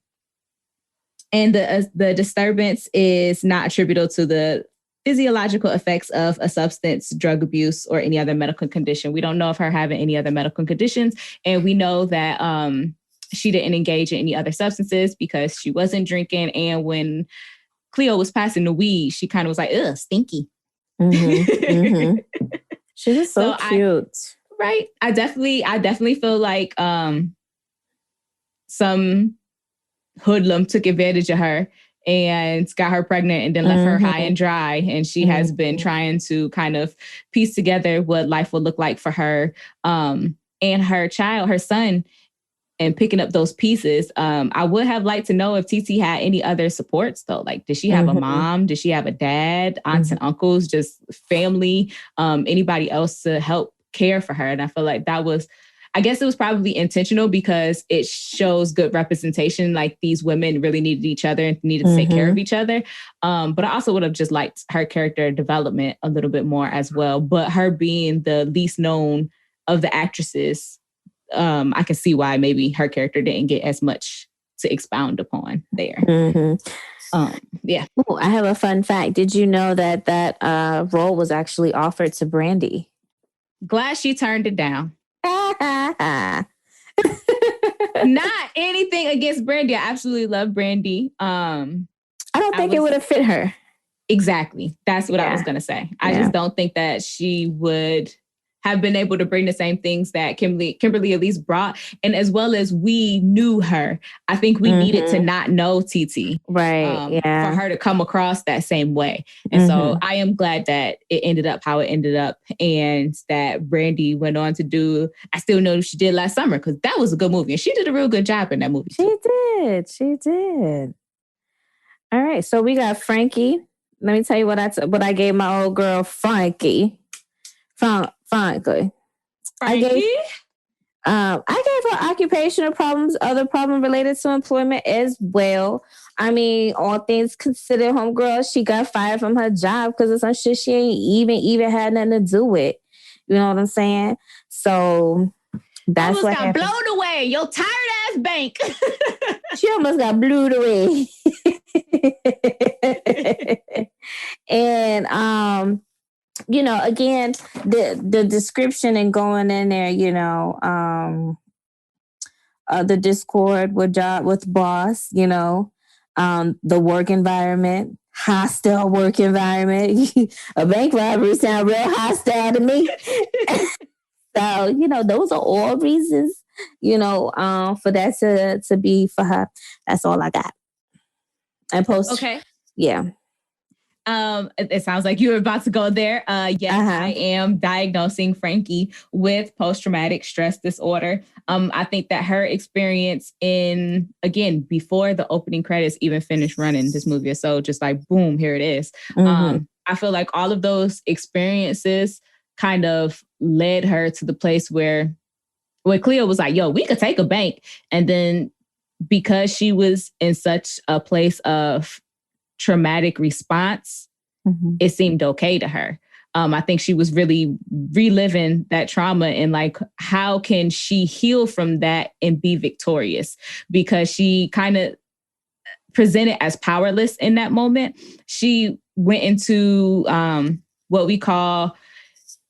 the disturbance is not attributable to the physiological effects of a substance, drug abuse, or any other medical condition. We don't know of her having any other medical conditions. And we know that she didn't engage in any other substances because she wasn't drinking. And when Cleo was passing the weed, she kind of was like, ugh, stinky. She was so cute. Right. I definitely feel like some hoodlum took advantage of her and got her pregnant and then left her high and dry. And she has been trying to kind of piece together what life would look like for her and her child, her son, and picking up those pieces. I would have liked to know if TT had any other supports though. Like, did she have a mom? Did she have a dad, aunts and uncles, just family, anybody else to help care for her? And I feel like I guess it was probably intentional because it shows good representation. Like, these women really needed each other and needed to take care of each other. But I also would have just liked her character development a little bit more as well. But her being the least known of the actresses, I can see why maybe her character didn't get as much to expound upon there. Yeah. Ooh, I have a fun fact. Did you know that role was actually offered to Brandy? Glad she turned it down. Not anything against Brandy. I absolutely love Brandy. I don't think it would have fit her. Exactly. That's what I was going to say. I just don't think that she would have been able to bring the same things that Kimberly at least brought. And as well as we knew her, I think we needed to not know TT. Right. For her to come across that same way. And so I am glad that it ended up how it ended up, and that Brandy went on to do I Still Know She Did Last Summer, because that was a good movie. And she did a real good job in that movie. She did. All right. So we got Frankie. Let me tell you what I gave my old girl, Frankie. Frankie. I gave her occupational problems, other problems related to employment as well. I mean, all things considered, homegirl, she got fired from her job because of some shit she ain't even had nothing to do with. You know what I'm saying? So that's almost what got happened. blown away. Your tired ass bank. She almost got blew away. And you know, again, the description and going in there, you know, the discord with boss, you know, the work environment, hostile work environment. A bank robbery sound real hostile to me. So, you know, those are all reasons, you know, for that to be for her. That's all I got. And post. Okay. Yeah. It sounds like you were about to go there. Yes, I am diagnosing Frankie with post-traumatic stress disorder. I think that her experience before the opening credits even finished running, this movie is so just like, boom, here it is. I feel like all of those experiences kind of led her to the place where Cleo was like, yo, we could take a bank. And then because she was in such a place of traumatic response, it seemed okay to her. I think she was really reliving that trauma and like, how can she heal from that and be victorious? Because she kind of presented as powerless in that moment. She went into what we call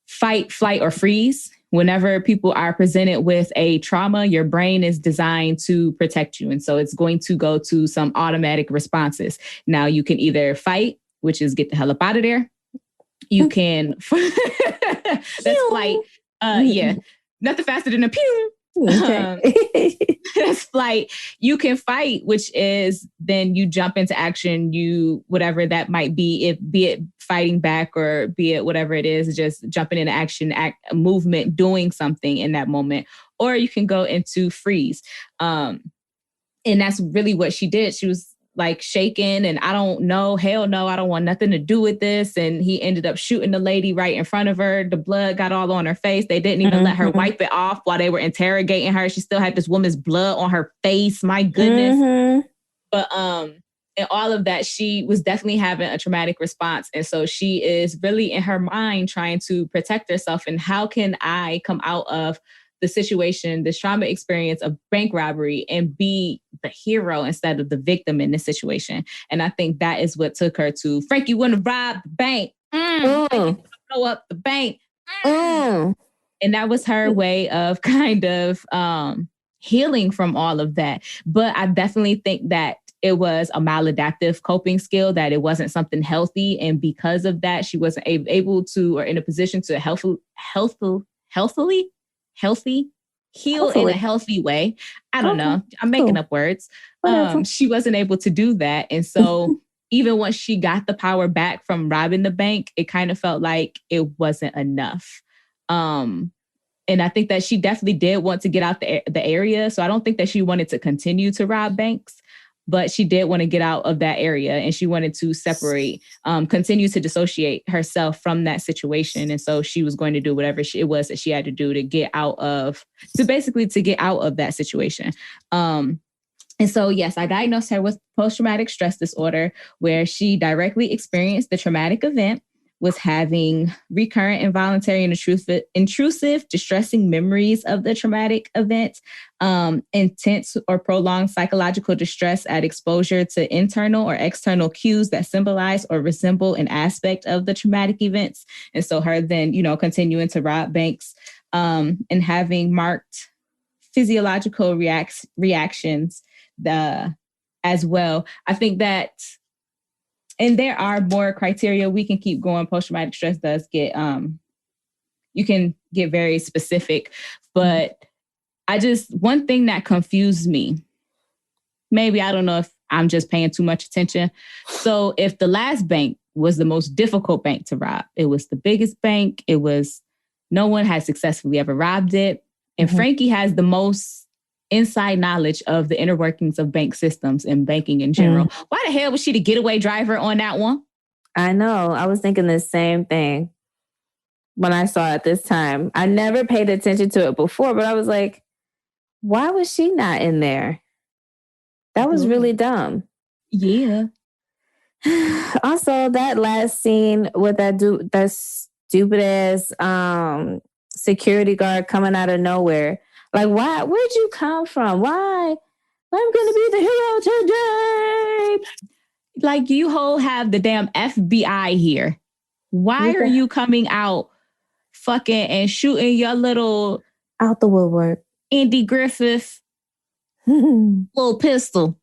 fight, flight, or freeze. Whenever people are presented with a trauma, your brain is designed to protect you. And so it's going to go to some automatic responses. Now you can either fight, which is get the hell up out of there. You can, that's flight. Yeah, nothing faster than a pew. Okay. That's flight. You can fight, which is then you jump into action, you, whatever that might be, be it fighting back or be it whatever it is, just jumping into action, movement, doing something in that moment. Or you can go into freeze. And that's really what she did. She was like shaking and I don't know, hell no, I don't want nothing to do with this. And he ended up shooting the lady right in front of her. The blood got all on her face. They didn't even let her wipe it off while they were interrogating her. She still had this woman's blood on her face. My goodness. But and all of that, she was definitely having a traumatic response. And so she is really in her mind trying to protect herself. And how can I come out of the situation, this trauma experience of bank robbery, and be the hero instead of the victim in this situation? And I think that is what took her to, Frank, you want to rob the bank. Blow up the bank. And that was her way of kind of healing from all of that. But I definitely think that it was a maladaptive coping skill, that it wasn't something healthy. And because of that, she wasn't able to, or in a position to healthy heal in a healthy way. I don't know. I'm making up words. She wasn't able to do that. And so even once she got the power back from robbing the bank, it kind of felt like it wasn't enough. And I think that she definitely did want to get out the area. So I don't think that she wanted to continue to rob banks, but she did want to get out of that area, and she wanted to separate, continue to dissociate herself from that situation. And so she was going to do whatever it was that she had to do to get out of that situation. And so, yes, I diagnosed her with post-traumatic stress disorder, where she directly experienced the traumatic event, was having recurrent, involuntary, and intrusive, distressing memories of the traumatic event, intense or prolonged psychological distress at exposure to internal or external cues that symbolize or resemble an aspect of the traumatic events. And so her then, continuing to rob banks and having marked physiological reactions as well. I think that, and there are more criteria. We can keep going. Post-traumatic stress does get you can get very specific. But one thing that confused me, maybe I don't know if I'm just paying too much attention. So if the last bank was the most difficult bank to rob, it was the biggest bank. No one has successfully ever robbed it. And Frankie has the most inside knowledge of the inner workings of bank systems and banking in general. Why the hell was she the getaway driver on that one? I know. I was thinking the same thing when I saw it this time. I never paid attention to it before, but I was like, why was she not in there? That was really dumb. Yeah. Also, that last scene with that stupid ass security guard coming out of nowhere. Like, why? Where'd you come from? Why? I'm gonna be the hero today. Like, you whole have the damn FBI here. Why are you coming out fucking and shooting your little out the woodwork Andy Griffith little pistol?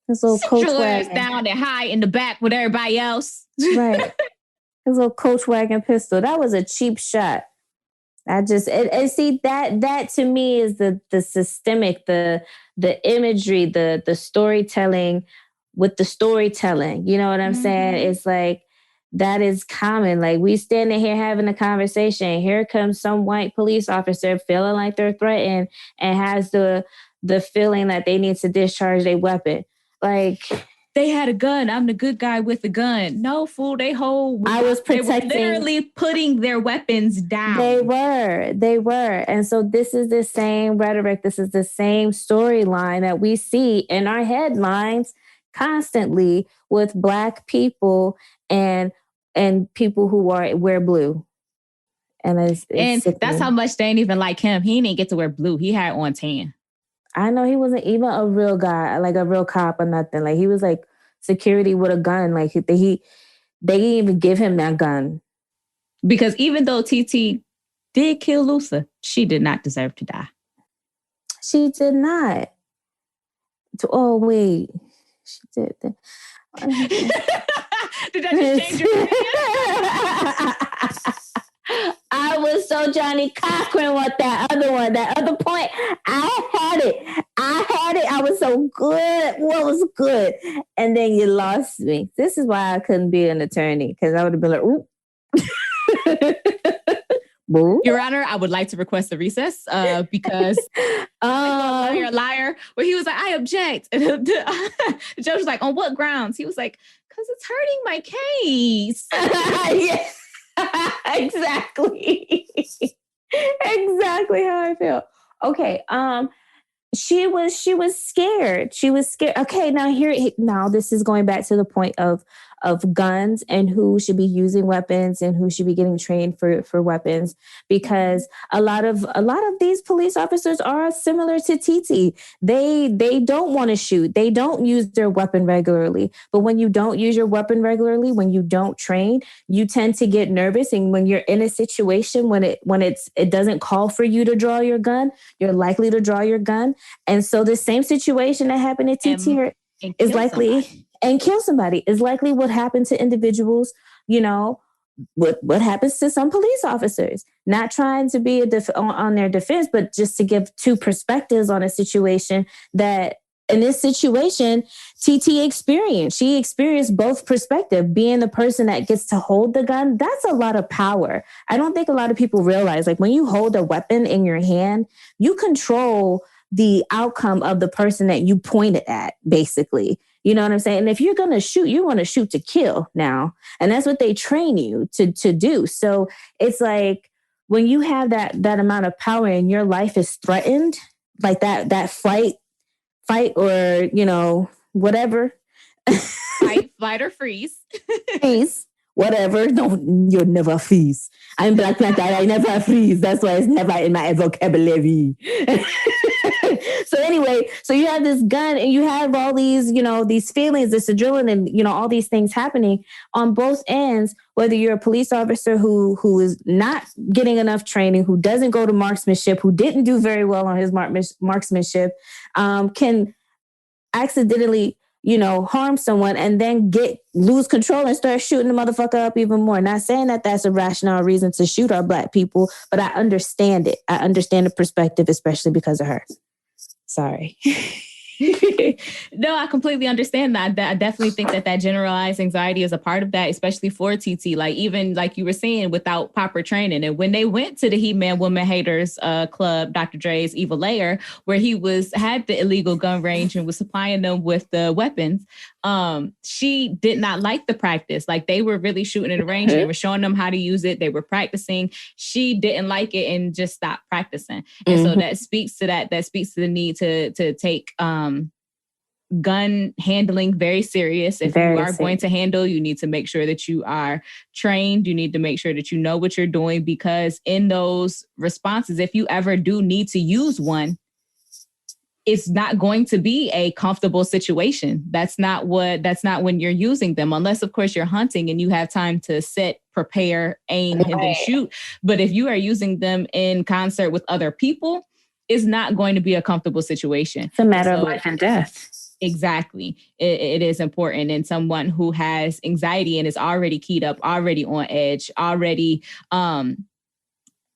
His little coach wagon down and high in the back with everybody else. Right. His little coach wagon pistol. That was a cheap shot. See that to me is the systemic, the imagery, the storytelling with the storytelling. You know what I'm saying? It's like, that is common. Like, we standing here having a conversation. Here comes some white police officer feeling like they're threatened and has the feeling that they need to discharge their weapon. Like, they had a gun. I'm the good guy with the gun. No, fool. They was protecting. They were literally putting their weapons down. They were. And so this is the same rhetoric. This is the same storyline that we see in our headlines constantly with Black people and people who wear blue. And it's that's how much they ain't even like him. He didn't get to wear blue. He had on tan. I know he wasn't even a real guy, like a real cop or nothing. Like, he was like security with a gun. Like, they didn't even give him that gun. Because even though TT did kill Lusa, she did not deserve to die. She did not. Oh, wait. She did. Did that just change your opinion? I was so Johnny Cochran with that other one, that other point. I had it. I was so good. What was good? And then you lost me. This is why I couldn't be an attorney, because I would have been like, ooh. Your Honor, I would like to request a recess because liar, where he was like, I object. And the judge was like, on what grounds? He was like, because it's hurting my case. Yeah. Exactly. Exactly how I feel. Okay. She was scared. Okay, now this is going back to the point of guns and who should be using weapons and who should be getting trained for weapons, because a lot of these police officers are similar to TT. They don't want to shoot. They don't use their weapon regularly. But when you don't use your weapon regularly, when you don't train, you tend to get nervous. And when you're in a situation when it doesn't call for you to draw your gun, you're likely to draw your gun. And so the same situation that happened to TT here is likely and kill somebody is likely what happened to individuals, what happens to some police officers. Not trying to be on their defense, but just to give two perspectives on a situation that, in this situation, TT experienced. She experienced both perspectives. Being the person that gets to hold the gun, that's a lot of power. I don't think a lot of people realize, like, when you hold a weapon in your hand, you control the outcome of the person that you pointed at, basically. You know what I'm saying? And if you're going to shoot, you want to shoot to kill now. And that's what they train you to do. So it's like, when you have that amount of power and your life is threatened, like that fight or, whatever. Fight or freeze. Freeze. Whatever. No, you'll never freeze. I'm Black Panther. I never freeze. That's why it's never in my vocabulary. So anyway, so you have this gun and you have all these, these feelings, this adrenaline, all these things happening on both ends, whether you're a police officer who is not getting enough training, who doesn't go to marksmanship, who didn't do very well on his marksmanship, can accidentally harm someone and then lose control and start shooting the motherfucker up even more. Not saying that that's a rational reason to shoot our Black people, but I understand it. I understand the perspective, especially because of her. Sorry. No, I completely understand that. I definitely think that generalized anxiety is a part of that, especially for TT. Like, even like you were saying, without proper training. And when they went to the He-Man Woman Haters Club, Dr. Dre's Evil Lair, where he had the illegal gun range and was supplying them with the weapons, she did not like the practice. Like, they were really shooting in the range. They were showing them how to use it. They were practicing. She didn't like it and just stopped practicing. And so that speaks to that. That speaks to the need to take gun handling very serious. If you are going to handle, you need to make sure that you are trained. You need to make sure that you know what you're doing, because in those responses, if you ever do need to use one, it's not going to be a comfortable situation. That's not when you're using them, unless of course you're hunting and you have time to sit, prepare, aim, and then shoot. But if you are using them in concert with other people, it's not going to be a comfortable situation. It's a matter of life and death. Exactly. It is important. And someone who has anxiety and is already keyed up, already on edge, already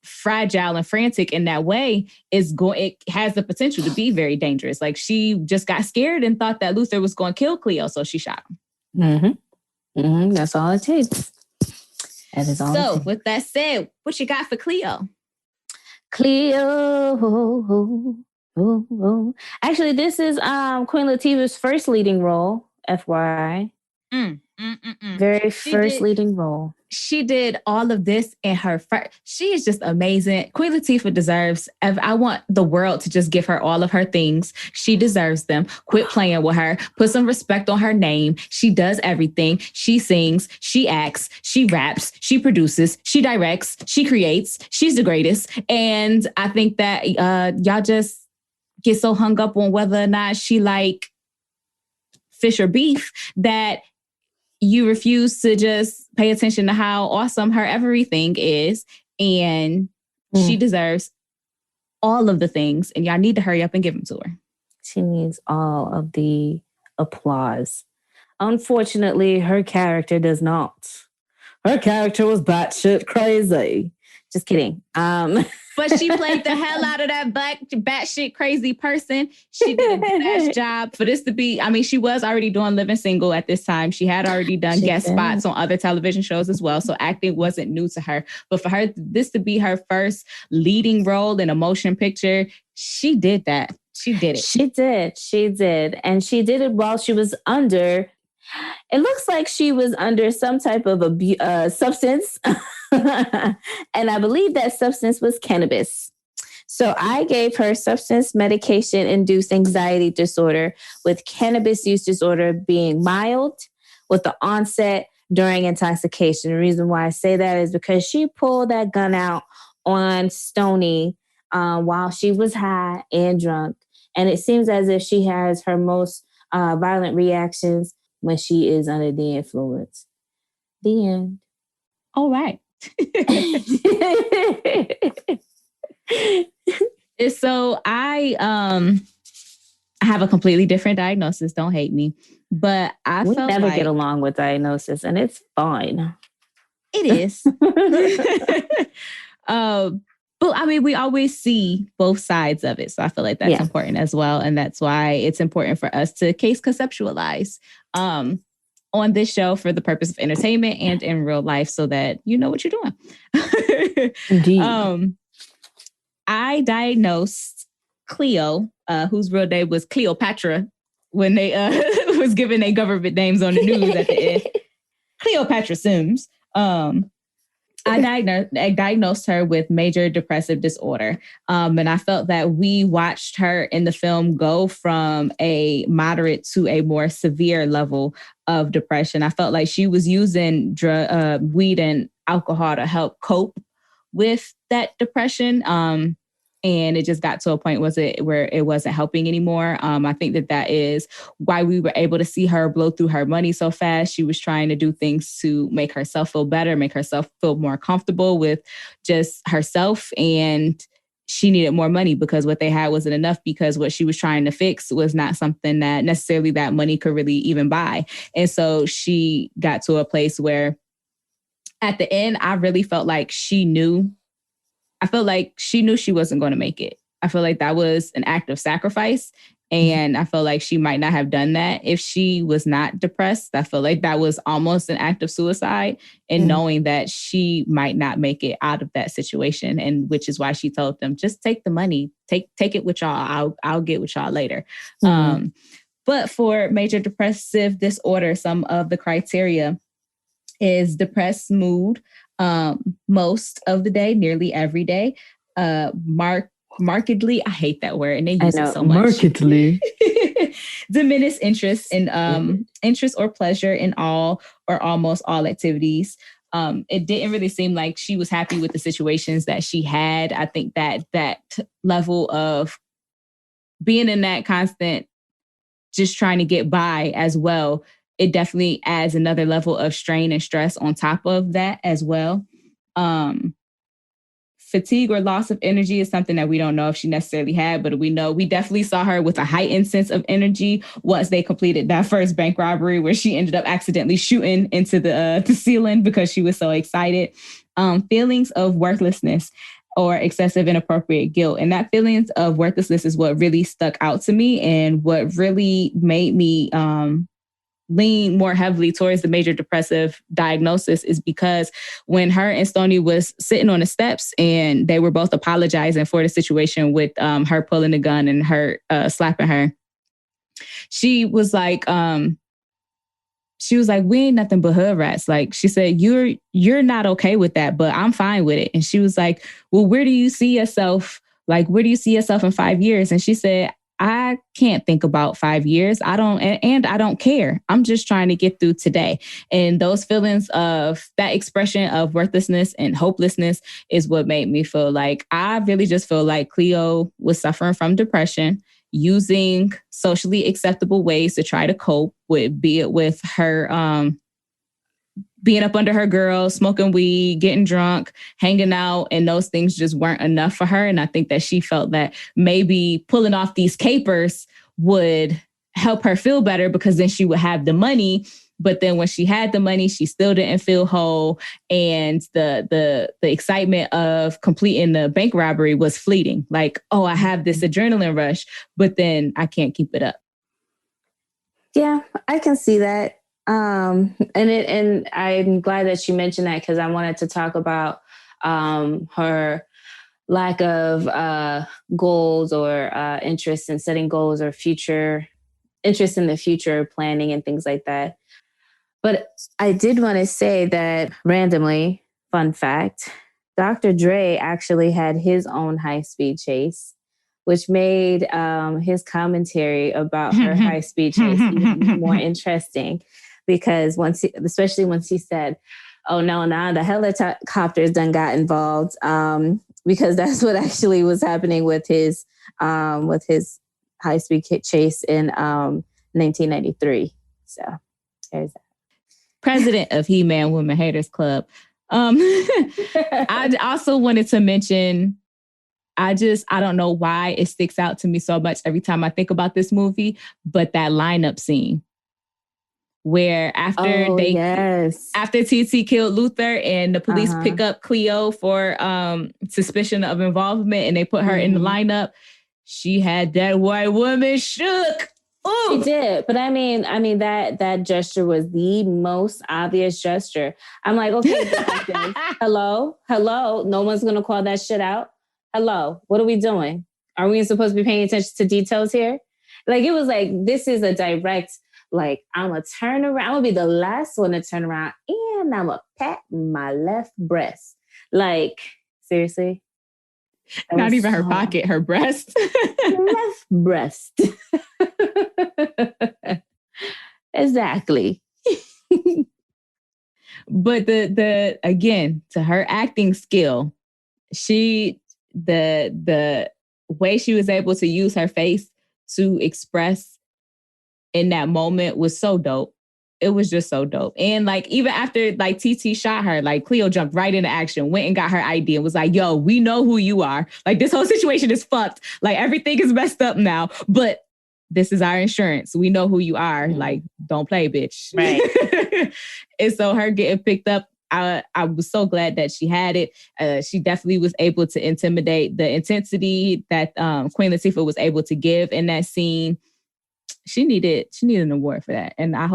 fragile and frantic in that way, it has the potential to be very dangerous. Like, she just got scared and thought that Luther was going to kill Cleo, so she shot him. That's all it takes. That is all. So with that said, what you got for Cleo? Actually, this is Queen Latifah's first leading role, FYI. Very first leading role. She did all of this in her first. She is just amazing. Queen Latifah deserves, I want the world to just give her all of her things. She deserves them. Quit playing with her. Put some respect on her name. She does everything. She sings, she acts, she raps, she produces, she directs, she creates. She's the greatest. And I think that y'all just get so hung up on whether or not she like fish or beef that you refuse to just pay attention to how awesome her everything is. And she deserves all of the things. And y'all need to hurry up and give them to her. She needs all of the applause. Unfortunately, her character does not. Her character was batshit crazy. Just kidding. But she played the hell out of that batshit crazy person. She did a badass job for this to be. I mean, she was already doing Living Single at this time. She had already done guest spots on other television shows as well. So acting wasn't new to her. But for her, this to be her first leading role in a motion picture, she did that. She did it. She did. And she did it while she was under. It looks like she was under some type of substance. And I believe that substance was cannabis. So I gave her substance medication-induced anxiety disorder, with cannabis use disorder being mild, with the onset during intoxication. The reason why I say that is because she pulled that gun out on Stoney while she was high and drunk. And it seems as if she has her most violent reactions when she is under the influence. The end. All right. So I have a completely different diagnosis. Don't hate me. But we never get along with diagnosis, and it's fine. It is. But I mean, we always see both sides of it. So I feel like that's important as well. And that's why it's important for us to case conceptualize on this show for the purpose of entertainment and in real life, so that you know what you're doing. Indeed. I diagnosed Cleo, whose real name was Cleopatra, when they was given their government names on the news at the end. Cleopatra Sims. I diagnosed her with major depressive disorder. And I felt that we watched her in the film go from a moderate to a more severe level of depression. I felt like she was using weed and alcohol to help cope with that depression. And it just got to a point where it wasn't helping anymore. I think that is why we were able to see her blow through her money so fast. She was trying to do things to make herself feel better, make herself feel more comfortable with just herself. And she needed more money because what they had wasn't enough, because what she was trying to fix was not something that necessarily that money could really even buy. And so she got to a place where at the end, I really felt like she knew. I felt like she knew she wasn't going to make it. I feel like that was an act of sacrifice. And I felt like she might not have done that if she was not depressed. I feel like that was almost an act of suicide, and knowing that she might not make it out of that situation. And which is why she told them, just take the money, take it with y'all. I'll get with y'all later. But for major depressive disorder, some of the criteria is depressed mood most of the day, nearly every day, markedly, I hate that word and they use it so much. Markedly. Diminished interest in interest or pleasure in all or almost all activities. It didn't really seem like she was happy with the situations that she had. I think that level of being in that constant just trying to get by as well, it definitely adds another level of strain and stress on top of that as well. Fatigue or loss of energy is something that we don't know if she necessarily had, but we definitely saw her with a heightened sense of energy once they completed that first bank robbery, where she ended up accidentally shooting into the ceiling because she was so excited. Feelings of worthlessness or excessive inappropriate guilt. And that feelings of worthlessness is what really stuck out to me and what really made me lean more heavily towards the major depressive diagnosis, is because when her and Stoney was sitting on the steps and they were both apologizing for the situation with her pulling the gun and her slapping her, she was like, we ain't nothing but hood rats. Like, she said, you're not okay with that, but I'm fine with it. And she was like, well, where do you see yourself? Like, where do you see yourself in 5 years? And she said, I can't think about 5 years. I don't care. I'm just trying to get through today. And those feelings of that expression of worthlessness and hopelessness is what made me feel like, I really just feel like Cleo was suffering from depression, using socially acceptable ways to try to cope with, be it with her, being up under her girl, smoking weed, getting drunk, hanging out, and those things just weren't enough for her. And I think that she felt that maybe pulling off these capers would help her feel better, because then she would have the money. But then when she had the money, she still didn't feel whole. And the excitement of completing the bank robbery was fleeting. Like, oh, I have this adrenaline rush, but then I can't keep it up. Yeah, I can see that. And I'm glad that you mentioned that, because I wanted to talk about her lack of goals or interest in setting goals or interest in the future planning and things like that. But I did want to say that randomly, fun fact, Dr. Dre actually had his own high-speed chase, which made his commentary about her high-speed chase even more interesting. Because especially once he said, oh, no, the helicopters done got involved, because that's what actually was happening with his high-speed chase in 1993. So there's that. President of He-Man Women Haters Club. I also wanted to mention, I don't know why it sticks out to me so much every time I think about this movie, but that lineup scene, where after TT killed Luther and the police pick up Cleo for suspicion of involvement, and they put her in the lineup, she had that white woman shook. Ooh. She did, but I mean that gesture was the most obvious gesture. I'm like, okay, hello, no one's gonna call that shit out. Hello, what are we doing? Are we supposed to be paying attention to details here? Like, it was like, this is a direct, like, I'm gonna turn around. I'm gonna be the last one to turn around, and I'm gonna pat my left breast. Like, seriously. Not even her pocket, her breast. Left breast. Exactly. But the again, to her acting skill, the way she was able to use her face to express in that moment was so dope. it was just so dope. And like, even after like TT shot her, like Cleo jumped right into action, went and got her ID and was like, yo, we know who you are. Like, this whole situation is fucked. Like, everything is messed up now, but this is our insurance. We know who you are. Like, don't play, bitch. Right. And so her getting picked up, I was so glad that she had it. She definitely was able to intimidate. The intensity that Queen Latifah was able to give in that scene, she needed an award for that. And I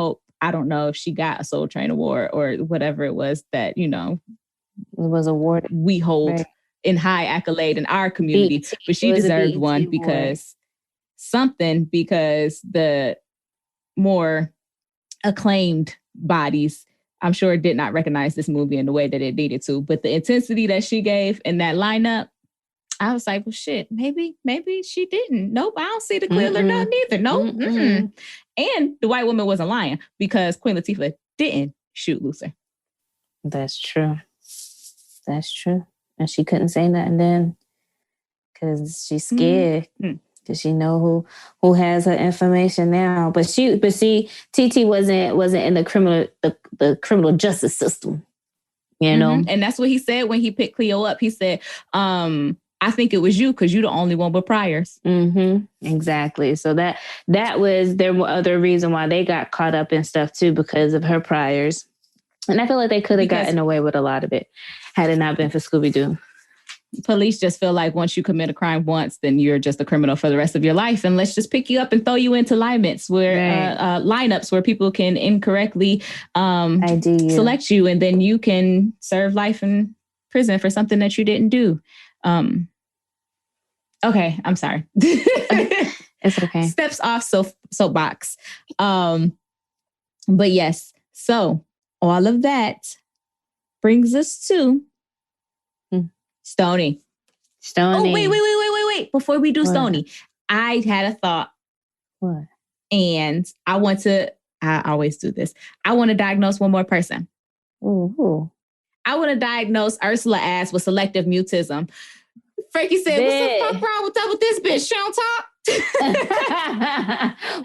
don't know if she got a Soul Train award or whatever it was that, you know, it was awarded. We hold in high accolade in our community, but she deserved one because the more acclaimed bodies, I'm sure, did not recognize this movie in the way that it needed to. But the intensity that she gave in that lineup, I was like, well, shit, maybe she didn't. Nope, I don't see the clear none either. Nope. And the white woman wasn't lying because Queen Latifah didn't shoot Luther. That's true. And she couldn't say nothing then because she's scared. Does she know who has her information now? But see, TT wasn't in the criminal justice system, you know. And that's what he said when he picked Cleo up. He said, "I think it was you because you're the only one with priors." Exactly. So that was there were other reason why they got caught up in stuff too because of her priors, and I feel like they could have gotten away with a lot of it had it not been for Scooby-Doo. Police just feel like once you commit a crime once, then you're just a criminal for the rest of your life. And let's just pick you up and throw you into lineups where people can incorrectly select you. And then you can serve life in prison for something that you didn't do. Okay, I'm sorry. It's okay. Steps off soapbox. But yes, so all of that brings us to Stoney. Oh, wait. Before we do Stoney, I had a thought. What? And I always do this. I want to diagnose one more person. Ooh. I want to diagnose Ursula as with selective mutism. Frankie said, what's the fuck wrong with this bitch? She don't talk.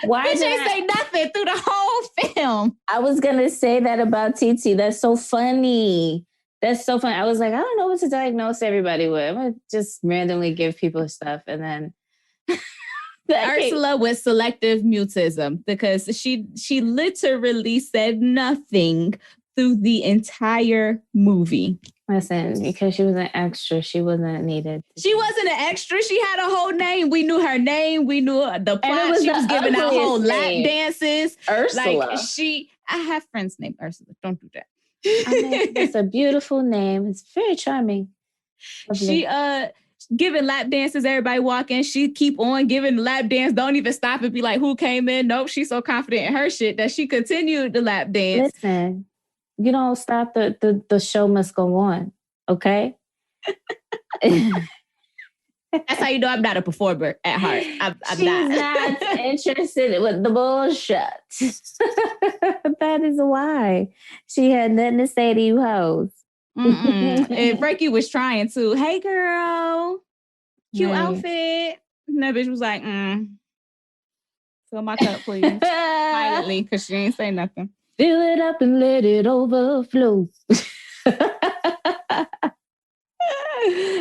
Why bitch ain't say nothing through the whole film. I was going to say that about TT. That's so funny. I was like, I don't know what to diagnose everybody with. I'm going to just randomly give people stuff. And then Ursula with selective mutism, because she literally said nothing through the entire movie. Listen, because she was an extra, she wasn't needed. She wasn't an extra. She had a whole name. We knew her name. We knew the plot. She was giving out whole lap dances. Ursula. Like I have friends named Ursula. Don't do that. I mean, it's a beautiful name. It's very charming. Lovely. She giving lap dances, everybody walking. She keep on giving the lap dance. Don't even stop and be like, who came in? Nope, she's so confident in her shit that she continued the lap dance. Listen, you don't stop, the show must go on, okay? That's how you know I'm not a performer at heart. I'm She's not interested with the bullshit. That is why. She had nothing to say to you hoes. And Frankie was trying to, hey girl, cute outfit. And that bitch was like, fill my cup, please. Silently, because she ain't say nothing. Fill it up and let it overflow.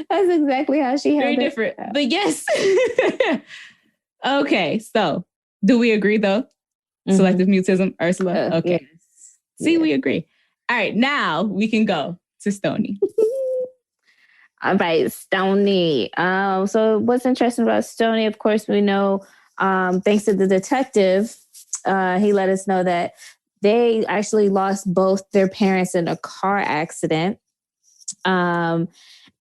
That's exactly how she had Very different. But yes. Okay, so do we agree though? Selective mutism, Ursula? Okay. Yes. See, we agree. All right, now we can go to Stoney. All right, Stoney. So what's interesting about Stoney, of course, we know, thanks to the detective, he let us know that they actually lost both their parents in a car accident.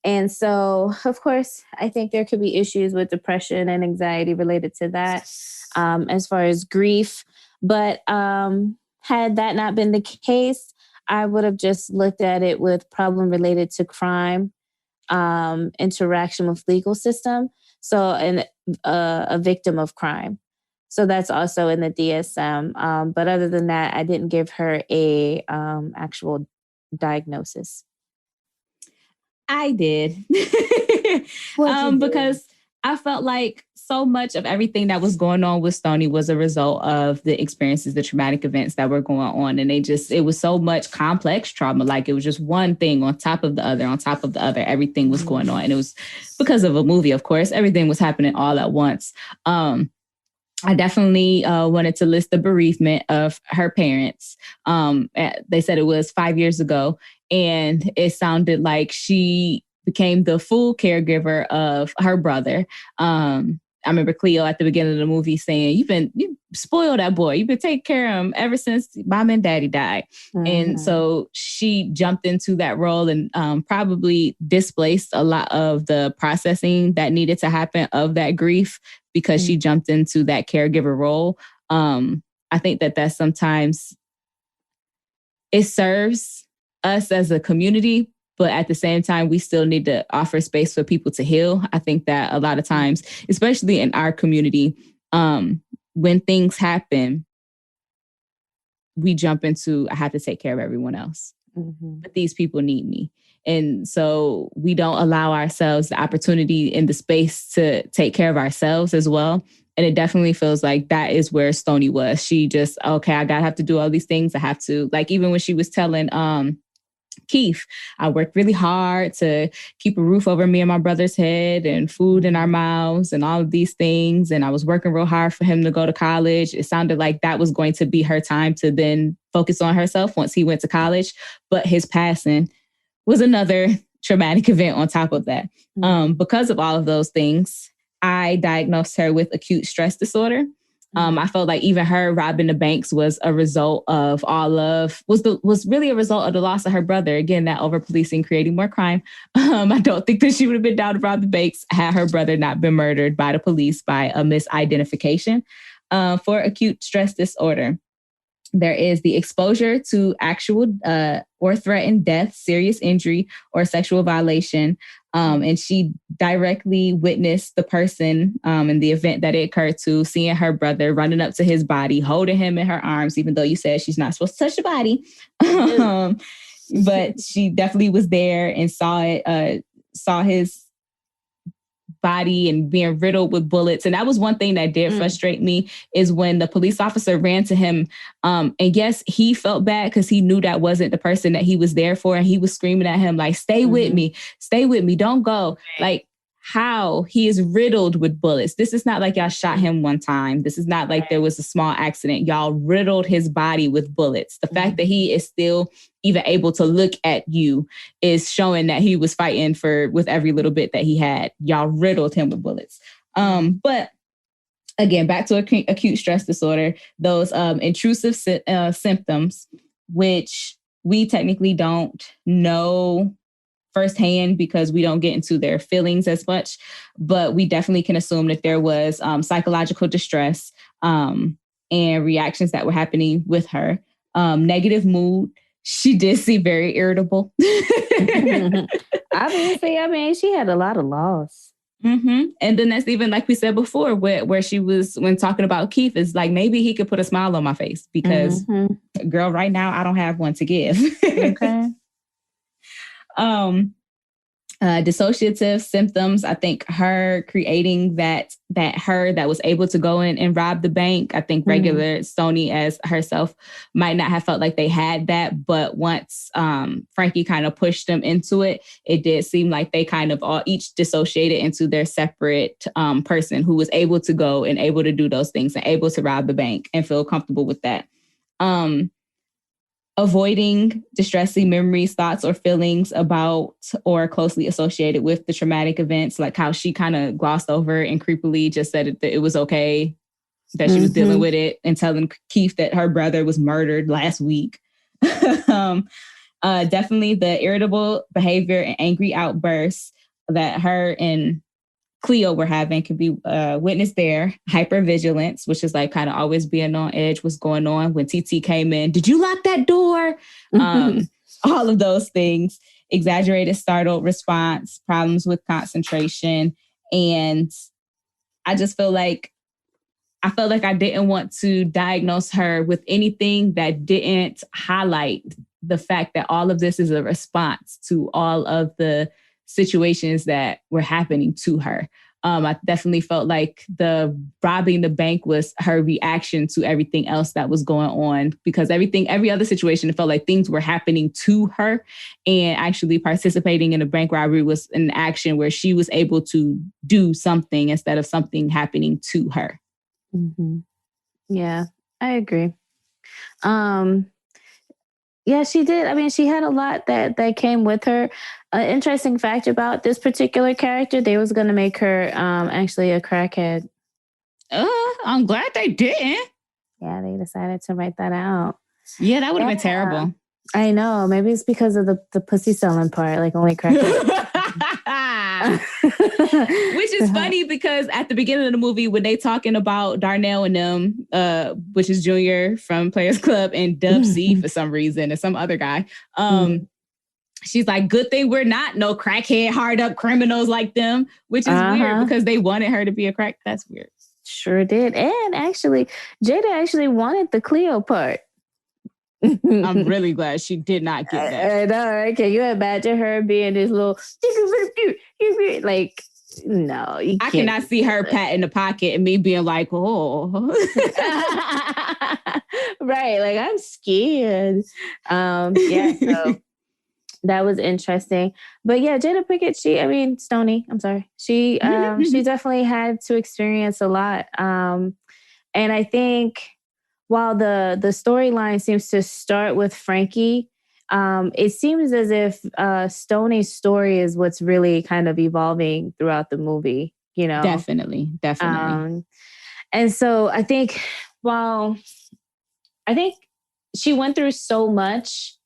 And so, of course, I think there could be issues with depression and anxiety related to that, as far as grief. But had that not been the case, I would have just looked at it with problem related to crime, interaction with legal system. So, a victim of crime. So that's also in the DSM. But other than that, I didn't give her a actual diagnosis. I did. Because I felt like so much of everything that was going on with Stoney was a result of the experiences, the traumatic events that were going on. And it was so much complex trauma. Like it was just one thing on top of the other, on top of the other. Everything was going on. And it was because of a movie, of course. Everything was happening all at once. I definitely wanted to list the bereavement of her parents. They said it was 5 years ago. And it sounded like she became the full caregiver of her brother. I remember Cleo at the beginning of the movie saying, you spoiled that boy. You've been taking care of him ever since mom and daddy died. Mm-hmm. And so she jumped into that role and probably displaced a lot of the processing that needed to happen of that grief because she jumped into that caregiver role. I think that sometimes it serves us as a community, but at the same time, we still need to offer space for people to heal. I think that a lot of times, especially in our community, when things happen, we jump into, I have to take care of everyone else. Mm-hmm. But these people need me. And so we don't allow ourselves the opportunity and the space to take care of ourselves as well. And it definitely feels like that is where Stoney was. She just, okay, I gotta have to do all these things. I have to, like, even when she was telling Keith, I worked really hard to keep a roof over me and my brother's head and food in our mouths and all of these things. And I was working real hard for him to go to college. It sounded like that was going to be her time to then focus on herself once he went to college. But his passing was another traumatic event on top of that. Because of all of those things, I diagnosed her with acute stress disorder. I felt like even her robbing the banks was a result of was really a result of the loss of her brother. Again, that over policing creating more crime. I don't think that she would have been down to rob the banks had her brother not been murdered by the police by a misidentification. For acute stress disorder, there is the exposure to actual or threatened death, serious injury, or sexual violation. And she directly witnessed the person in the event that it occurred to, seeing her brother running up to his body, holding him in her arms, even though you said she's not supposed to touch the body. But she definitely was there and saw his body and being riddled with bullets. And that was one thing that did frustrate me, is when the police officer ran to him. And yes, he felt bad because he knew that wasn't the person that he was there for. And he was screaming at him like, stay with me, don't go. Like, how he is riddled with bullets. This is not like y'all shot him one time. This is not like there was a small accident. Y'all riddled his body with bullets. The fact that he is still even able to look at you is showing that he was fighting with every little bit that he had. Y'all riddled him with bullets. But again, back to acute stress disorder, those intrusive symptoms, which we technically don't know firsthand because we don't get into their feelings as much, but we definitely can assume that there was psychological distress and reactions that were happening with her. Negative mood. She did seem very irritable. Obviously, I mean, she had a lot of loss. Mm-hmm. And then that's even like we said before, where she was, when talking about Keith, is like, maybe he could put a smile on my face because girl, right now, I don't have one to give. Okay. Dissociative symptoms. I think her creating that her that was able to go in and rob the bank. I think regular Stoney as herself might not have felt like they had that, but once Frankie kind of pushed them into it, it did seem like they kind of all each dissociated into their separate person who was able to go and able to do those things and able to rob the bank and feel comfortable with that. Avoiding distressing memories, thoughts, or feelings about or closely associated with the traumatic events, like how she kind of glossed over and creepily just said that it was okay, that she was dealing with it, and telling Keith that her brother was murdered last week. Definitely the irritable behavior and angry outbursts that her and Cleo were having could be witnessed there. Hypervigilance, which is like kind of always being on edge. What's going on? When TT came in, did you lock that door? All of those things. Exaggerated startled response, problems with concentration. And I just felt like I didn't want to diagnose her with anything that didn't highlight the fact that all of this is a response to all of the situations that were happening to her. I definitely felt like the robbing the bank was her reaction to everything else that was going on, because every other situation, it felt like things were happening to her, and actually participating in a bank robbery was an action where she was able to do something instead of something happening to her. Mm-hmm. Yeah, I agree. Yeah, she did. I mean, she had a lot that came with her. An interesting fact about this particular character, they was going to make her actually a crackhead. I'm glad they didn't. Yeah, they decided to write that out. Yeah, that would have been terrible. I know. Maybe it's because of the pussy selling part, like only crackhead. Which is funny because at the beginning of the movie, when they talking about Darnell and them, which is Junior from Players Club and Dub C for some reason, and some other guy, she's like, good thing we're not no crackhead, hard up criminals like them, which is weird because they wanted her to be a crack. That's weird. Sure did. And actually, Jada actually wanted the Cleo part. I'm really glad she did not get that. I know, right? Can you imagine her being this little like, no, you can't. I cannot see her pat in the pocket and me being like, oh. Right, like I'm scared. Yeah, so that was interesting. But yeah, Jada Pinkett, Stoney, I'm sorry. She definitely had to experience a lot. And I think while the storyline seems to start with Frankie, it seems as if Stoney's story is what's really kind of evolving throughout the movie, you know? Definitely. And so I think she went through so much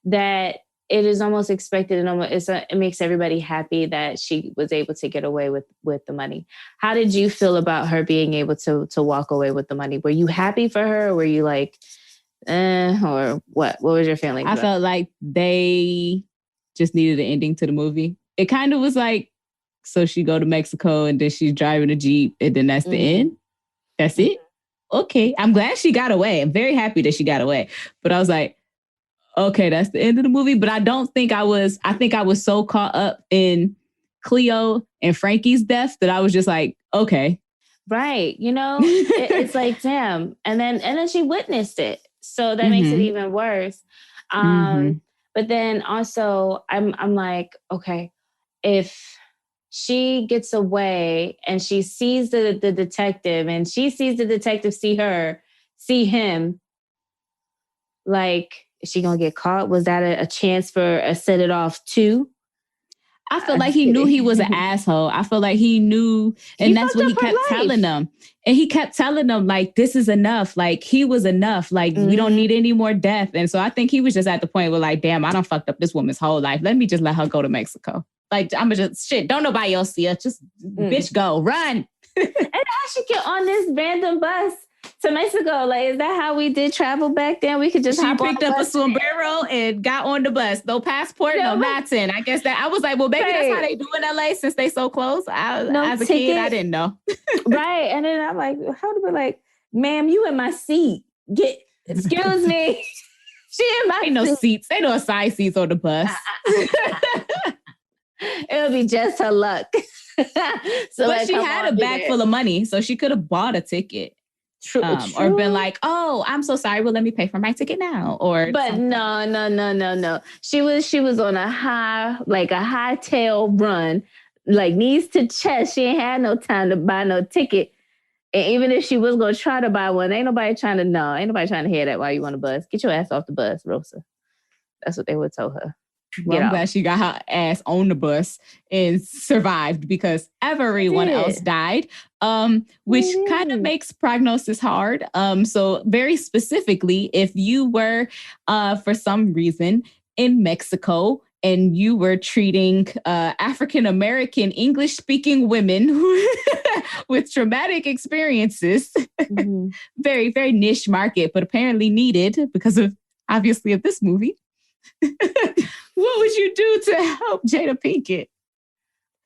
that it is almost expected, and it makes everybody happy that she was able to get away with the money. How did you feel about her being able to walk away with the money? Were you happy for her? Or were you like, or what? What was your feeling? I felt like they just needed an ending to the movie. It kind of was like, so she go to Mexico and then she's driving a Jeep and then that's the end. That's it. Okay. I'm glad she got away. I'm very happy that she got away. But I was like, okay, that's the end of the movie. But I don't think I was. I think I was so caught up in Cleo and Frankie's death that I was just like, okay. Right. You know, it's like, damn. And then she witnessed it. So that makes it even worse. But then also I'm like, okay, if she gets away and she sees the detective and she sees the detective see him, like, is she gonna get caught? Was that a chance for a set it off too? I feel like he knew he was an asshole. I feel like he knew, and that's what he kept telling them. And he kept telling them, like, this is enough. Like, he was enough. Like, we don't need any more death. And so I think he was just at the point where, like, damn, I done fucked up this woman's whole life. Let me just let her go to Mexico. Like, I'm just, shit, don't nobody else see her. Just, bitch, go, run. And I should get on this random bus to Mexico. Like, is that how we did travel back then? We could just She picked up a sombrero and got on the bus. No passport, no nothing. I guess that I was like, well, maybe that's how they do in LA since they so close. As a kid, I didn't know. Right. And then I'm like, how to be like, ma'am, you in my seat. Excuse me. She in my Ain't no seats. Ain't no side seats on the bus. It'll be just her luck. But she had a bag full of money, so she could have bought a ticket. True. Or been like, oh, I'm so sorry. Well, let me pay for my ticket now. But no. She was on a high tail run, like knees to chest. She ain't had no time to buy no ticket. And even if she was gonna try to buy one, ain't nobody trying to hear that while you on the bus. Get your ass off the bus, Rosa. That's what they would tell her. Well, I'm glad she got her ass on the bus and survived, because everyone else died, which kind of makes prognosis hard. So very specifically, if you were, for some reason, in Mexico and you were treating African-American English-speaking women with traumatic experiences, very, very niche market, but apparently needed because of, obviously, of this movie. What would you do to help Jada Pinkett?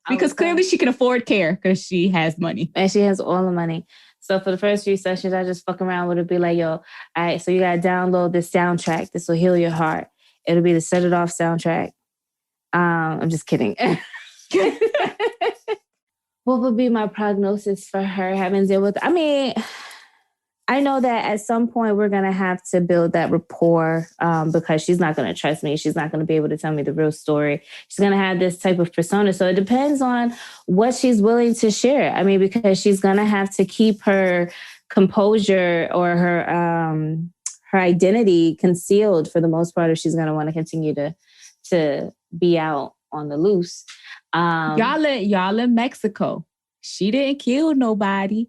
Because clearly she can afford care because she has money. And she has all the money. So for the first few sessions, I just fuck around with it, be like, yo, all right, so you got to download this soundtrack. This will heal your heart. It'll be the Set It Off soundtrack. I'm just kidding. what would be my prognosis for her having to deal with? I mean, I know that at some point we're going to have to build that rapport because she's not going to trust me. She's not going to be able to tell me the real story. She's going to have this type of persona. So it depends on what she's willing to share. I mean, because she's going to have to keep her composure or her identity concealed for the most part if she's going to want to continue to be out on the loose. Y'all in Mexico. She didn't kill nobody.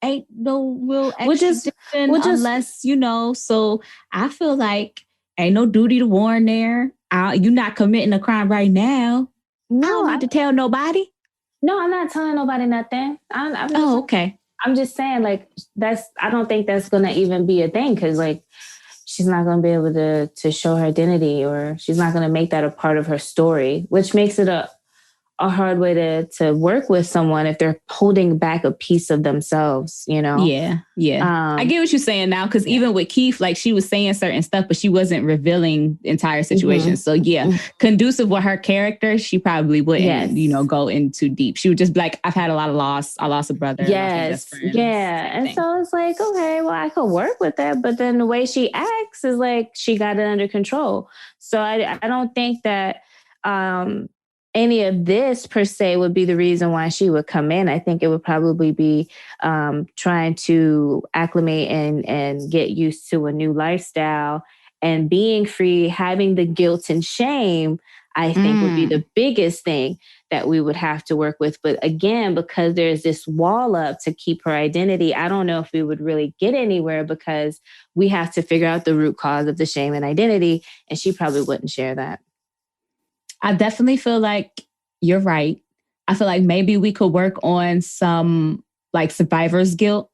Ain't no real extradition unless, so I feel like ain't no duty to warn there. You're not committing a crime right now. No, I don't need to tell nobody. No, I'm not telling nobody nothing. Okay. I'm just saying, like, I don't think that's going to even be a thing because, like, she's not going to be able to show her identity or she's not going to make that a part of her story, which makes it a hard way to work with someone if they're holding back a piece of themselves, Yeah. I get what you're saying now, because even with Keith, like she was saying certain stuff, but she wasn't revealing the entire situation. Mm-hmm. So conducive with her character, she probably wouldn't, go in too deep. She would just be like, I've had a lot of loss. I lost a brother. Yes. And so it's like, okay, well, I could work with that. But then the way she acts is like she got it under control. So I don't think that any of this per se would be the reason why she would come in. I think it would probably be trying to acclimate and get used to a new lifestyle and being free, having the guilt and shame, I think would be the biggest thing that we would have to work with. But again, because there's this wall up to keep her identity, I don't know if we would really get anywhere because we have to figure out the root cause of the shame and identity. And she probably wouldn't share that. I definitely feel like you're right. I feel like maybe we could work on some like survivor's guilt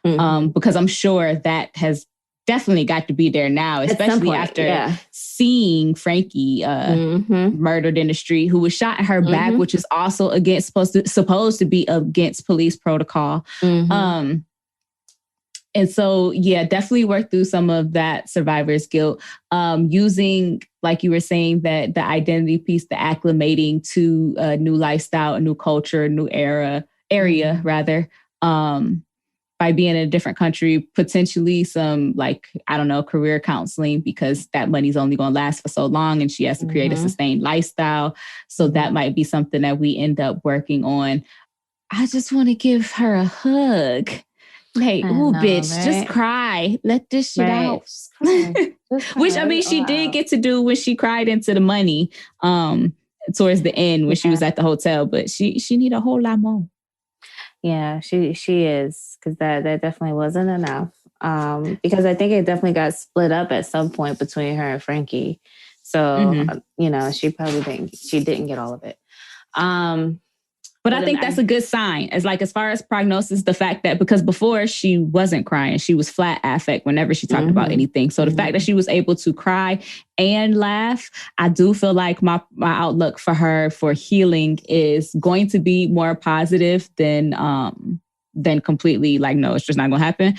because I'm sure that has definitely got to be there now, especially after seeing Frankie murdered in the street, who was shot in her back, which is also supposed to be against police protocol. And so, definitely work through some of that survivor's guilt, using, like you were saying, that the identity piece, the acclimating to a new lifestyle, a new culture, a new area, by being in a different country, potentially some, career counseling, because that money's only going to last for so long and she has to create a sustained lifestyle. So that might be something that we end up working on. I just want to give her a hug. Hey, bitch, right? Just cry. Let this shit out. Just cry. Which, I mean, she did get to do when she cried into the money towards the end when she was at the hotel, but she need a whole lot more. Yeah, she is, because that definitely wasn't enough. Because I think it definitely got split up at some point between her and Frankie. So, she probably didn't get all of it. But I think that's a good sign. As far as prognosis, the fact that, because before she wasn't crying, she was flat affect whenever she talked about anything. So the fact that she was able to cry and laugh, I do feel like my outlook for her for healing is going to be more positive than completely no, it's just not going to happen,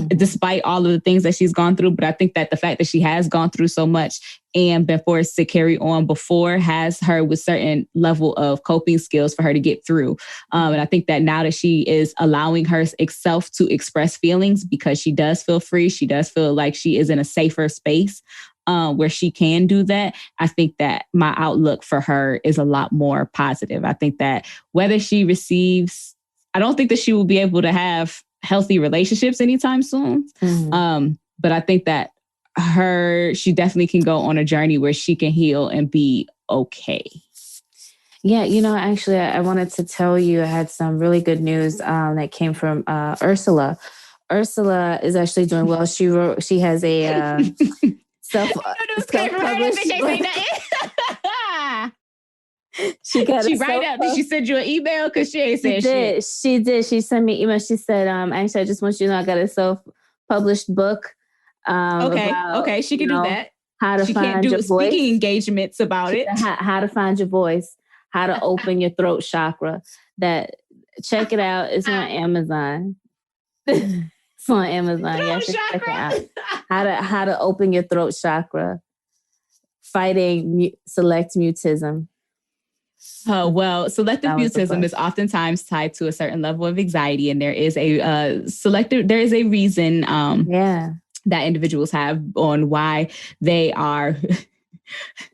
despite all of the things that she's gone through. But I think that the fact that she has gone through so much and been forced to carry on before has her with certain level of coping skills for her to get through. And I think that now that she is allowing herself to express feelings, because she does feel free, she does feel like she is in a safer space where she can do that. I think that my outlook for her is a lot more positive. I think that whether she receives, I don't think that she will be able to have healthy relationships anytime soon. But I think that she definitely can go on a journey where she can heal and be okay. Yeah, actually, I wanted to tell you, I had some really good news that came from Ursula. Ursula is actually doing well. She has a self-published book. She write up. Did she send you an email? Because she ain't said shit. She did. She sent me an email. She said, actually, I just want you to know I got a self-published book. Okay. She can do that. How to find your voice. Speaking engagements about it. How to find your voice. How to open your throat chakra. Check it out. It's on Amazon. It's on Amazon. Check it out. How to open your throat chakra. Fighting select mutism. Well, selective That was the mutism is oftentimes tied to a certain level of anxiety, and there is a reason that individuals have on why they are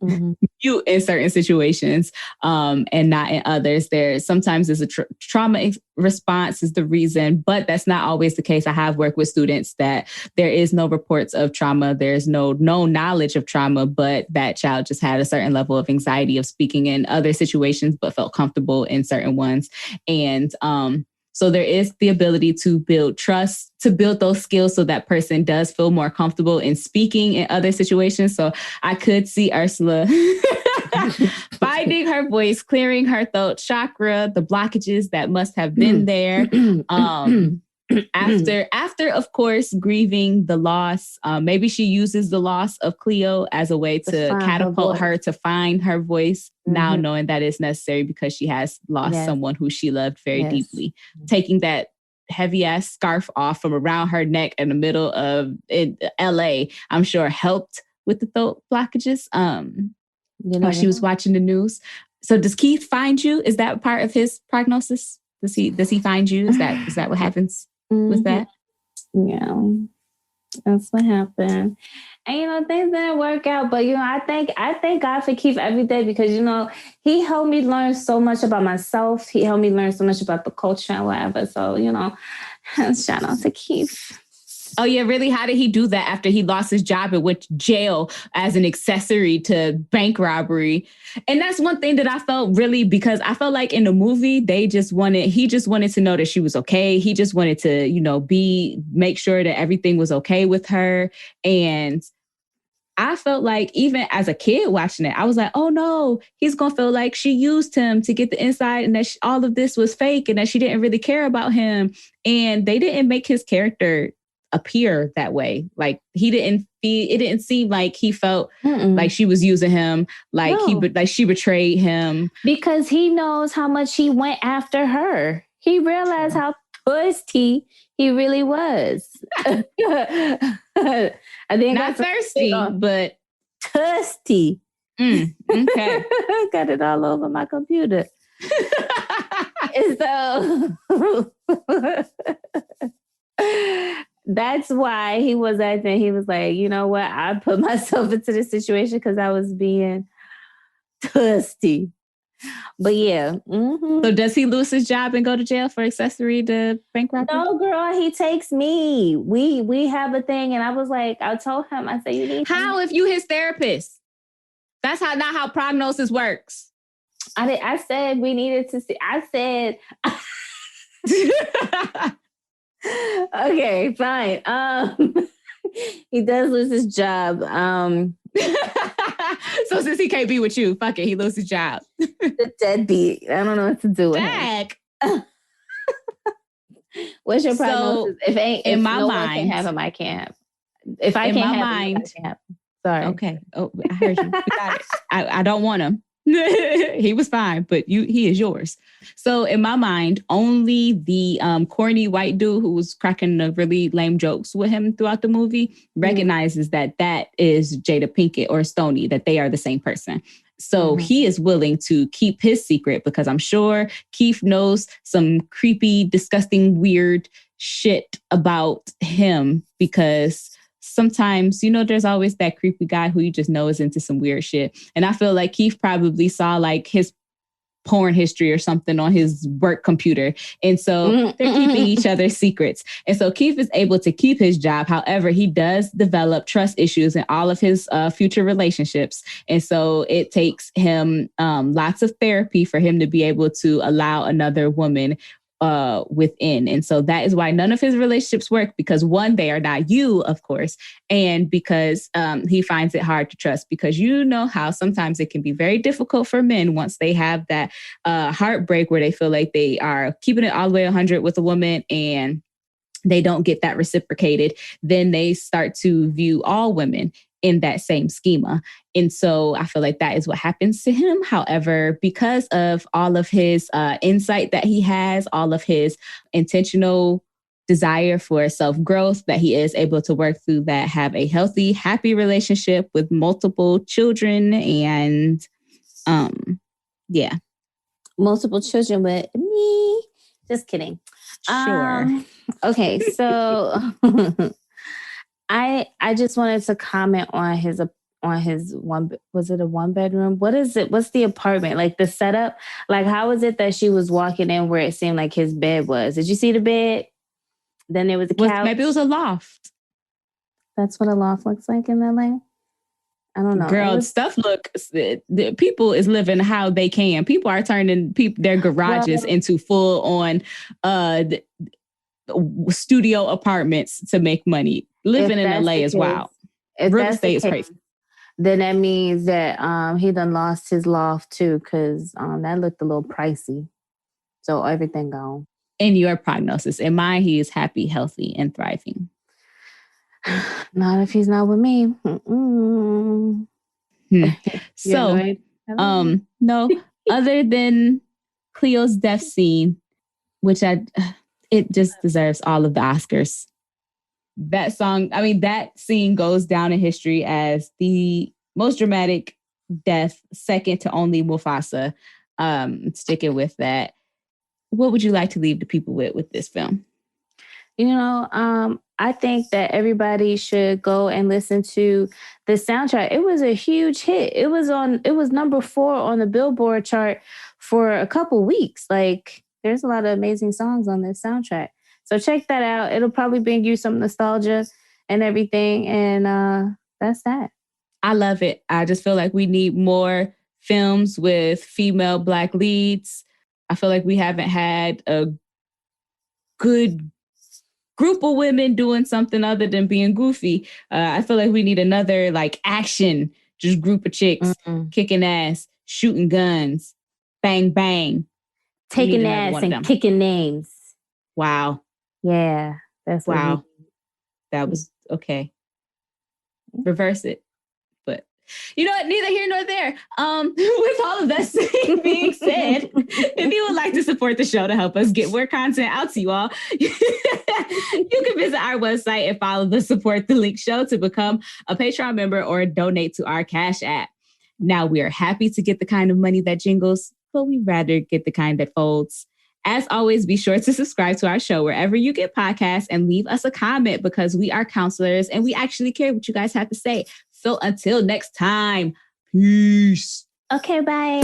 mute in certain situations and not in others. There sometimes is a trauma response is the reason, but that's not always the case. I have worked with students that there is no reports of trauma. There's no knowledge of trauma, but that child just had a certain level of anxiety of speaking in other situations, but felt comfortable in certain ones. And so there is the ability to build trust, to build those skills so that person does feel more comfortable in speaking in other situations. So I could see Ursula finding her voice, clearing her throat chakra, the blockages that must have been there. After, of course, grieving the loss, maybe she uses the loss of Cleo as a way to catapult her to find her voice, now knowing that it's necessary because she has lost someone who she loved very deeply. Taking that heavy ass scarf off from around her neck in the middle of LA, I'm sure helped with the throat blockages while she was watching the news. So does Keith find you? Is that part of his prognosis? Does he find you? Is that what happens with that? Yeah, that's what happened. And things didn't work out, but I thank God for Keith every day because he helped me learn so much about myself. He helped me learn so much about the culture and whatever. So shout out to Keith. Oh, yeah, really? How did he do that after he lost his job and went to jail as an accessory to bank robbery? And that's one thing that I felt really, because I felt like in the movie, he just wanted to know that she was okay. He just wanted to, make sure that everything was okay with her. And I felt like even as a kid watching it, I was like, oh no, he's going to feel like she used him to get the inside and that all of this was fake and that she didn't really care about him. And they didn't make his character appear that way. Like it didn't seem like he felt like she was using him, like she betrayed him. Because he knows how much he went after her. He realized how thirsty he really was. I think not thirsty, but thirsty. Okay. Got it all over my computer. And so that's why he was acting. He was like, you know what? I put myself into this situation because I was being thirsty. But yeah. So does he lose his job and go to jail for accessory to bank robbery? No, girl, he takes me. We have a thing. And I was like, I told him, I said, you need how if you his therapist? That's not how prognosis works. I said we needed to see. I said okay, fine. He does lose his job. So since he can't be with you, fuck it, he loses his job. The deadbeat. I don't know what to do with him. What's your prognosis? If my no mind, one can have him, I can't. If I can't have him, I can't have him. Sorry. Okay. Oh, I heard you. We got it. I don't want him. He was fine, but he is yours. So in my mind, only the corny white dude who was cracking the really lame jokes with him throughout the movie recognizes that is Jada Pinkett or Stoney, that they are the same person. So he is willing to keep his secret because I'm sure Keith knows some creepy, disgusting, weird shit about him because sometimes, there's always that creepy guy who you just know is into some weird shit. And I feel like Keith probably saw like his porn history or something on his work computer. And so they're keeping each other's secrets. And so Keith is able to keep his job. However, he does develop trust issues in all of his future relationships. And so it takes him lots of therapy for him to be able to allow another woman within. And so that is why none of his relationships work because one, they are not you, of course. And because he finds it hard to trust because you know how sometimes it can be very difficult for men once they have that heartbreak where they feel like they are keeping it all the way 100 with a woman and they don't get that reciprocated. Then they start to view all women in that same schema. And so I feel like that is what happens to him. However, because of all of his insight that he has, all of his intentional desire for self-growth, that he is able to work through that, have a healthy, happy relationship with multiple children. And yeah, multiple children with me. Just kidding. Sure. Okay, so I just wanted to comment on his one. Was it a 1-bedroom? What is it? What's the apartment? Like the setup? Like how is it that she was walking in where it seemed like his bed was? Did you see the bed? Then there was a couch. Maybe it was a loft. That's what a loft looks like in LA. I don't know. Girl, the people is living how they can. People are turning their garages into full on studio apartments to make money. Living in LA is wild. Real estate is crazy. Then that means that he done lost his loft too, because that looked a little pricey. So everything gone. In your prognosis, in mine, he is happy, healthy, and thriving. Not if he's not with me. So, no, other than Cleo's death scene, which it just deserves all of the Oscars. That scene goes down in history as the most dramatic death, second to only Mufasa. Sticking with that. What would you like to leave the people with this film? I think that everybody should go and listen to the soundtrack. It was a huge hit. It was number 4 on the Billboard chart for a couple weeks. Like, there's a lot of amazing songs on this soundtrack. So check that out. It'll probably bring you some nostalgia and everything. And that's that. I love it. I just feel like we need more films with female Black leads. I feel like we haven't had a good group of women doing something other than being goofy. I feel like we need another like action, just group of chicks kicking ass, shooting guns, bang, bang. Taking ass and kicking names. Wow. Yeah. That's wow. That was okay. Reverse it. But you know what? Neither here nor there. With all of that being said, if you would like to support the show to help us get more content out to you all, you can visit our website and follow the Support the Link show to become a Patreon member or donate to our Cash App. Now, we are happy to get the kind of money that jingles, but we'd rather get the kind that folds. As always, be sure to subscribe to our show wherever you get podcasts and leave us a comment because we are counselors and we actually care what you guys have to say. So until next time, peace. Okay, bye.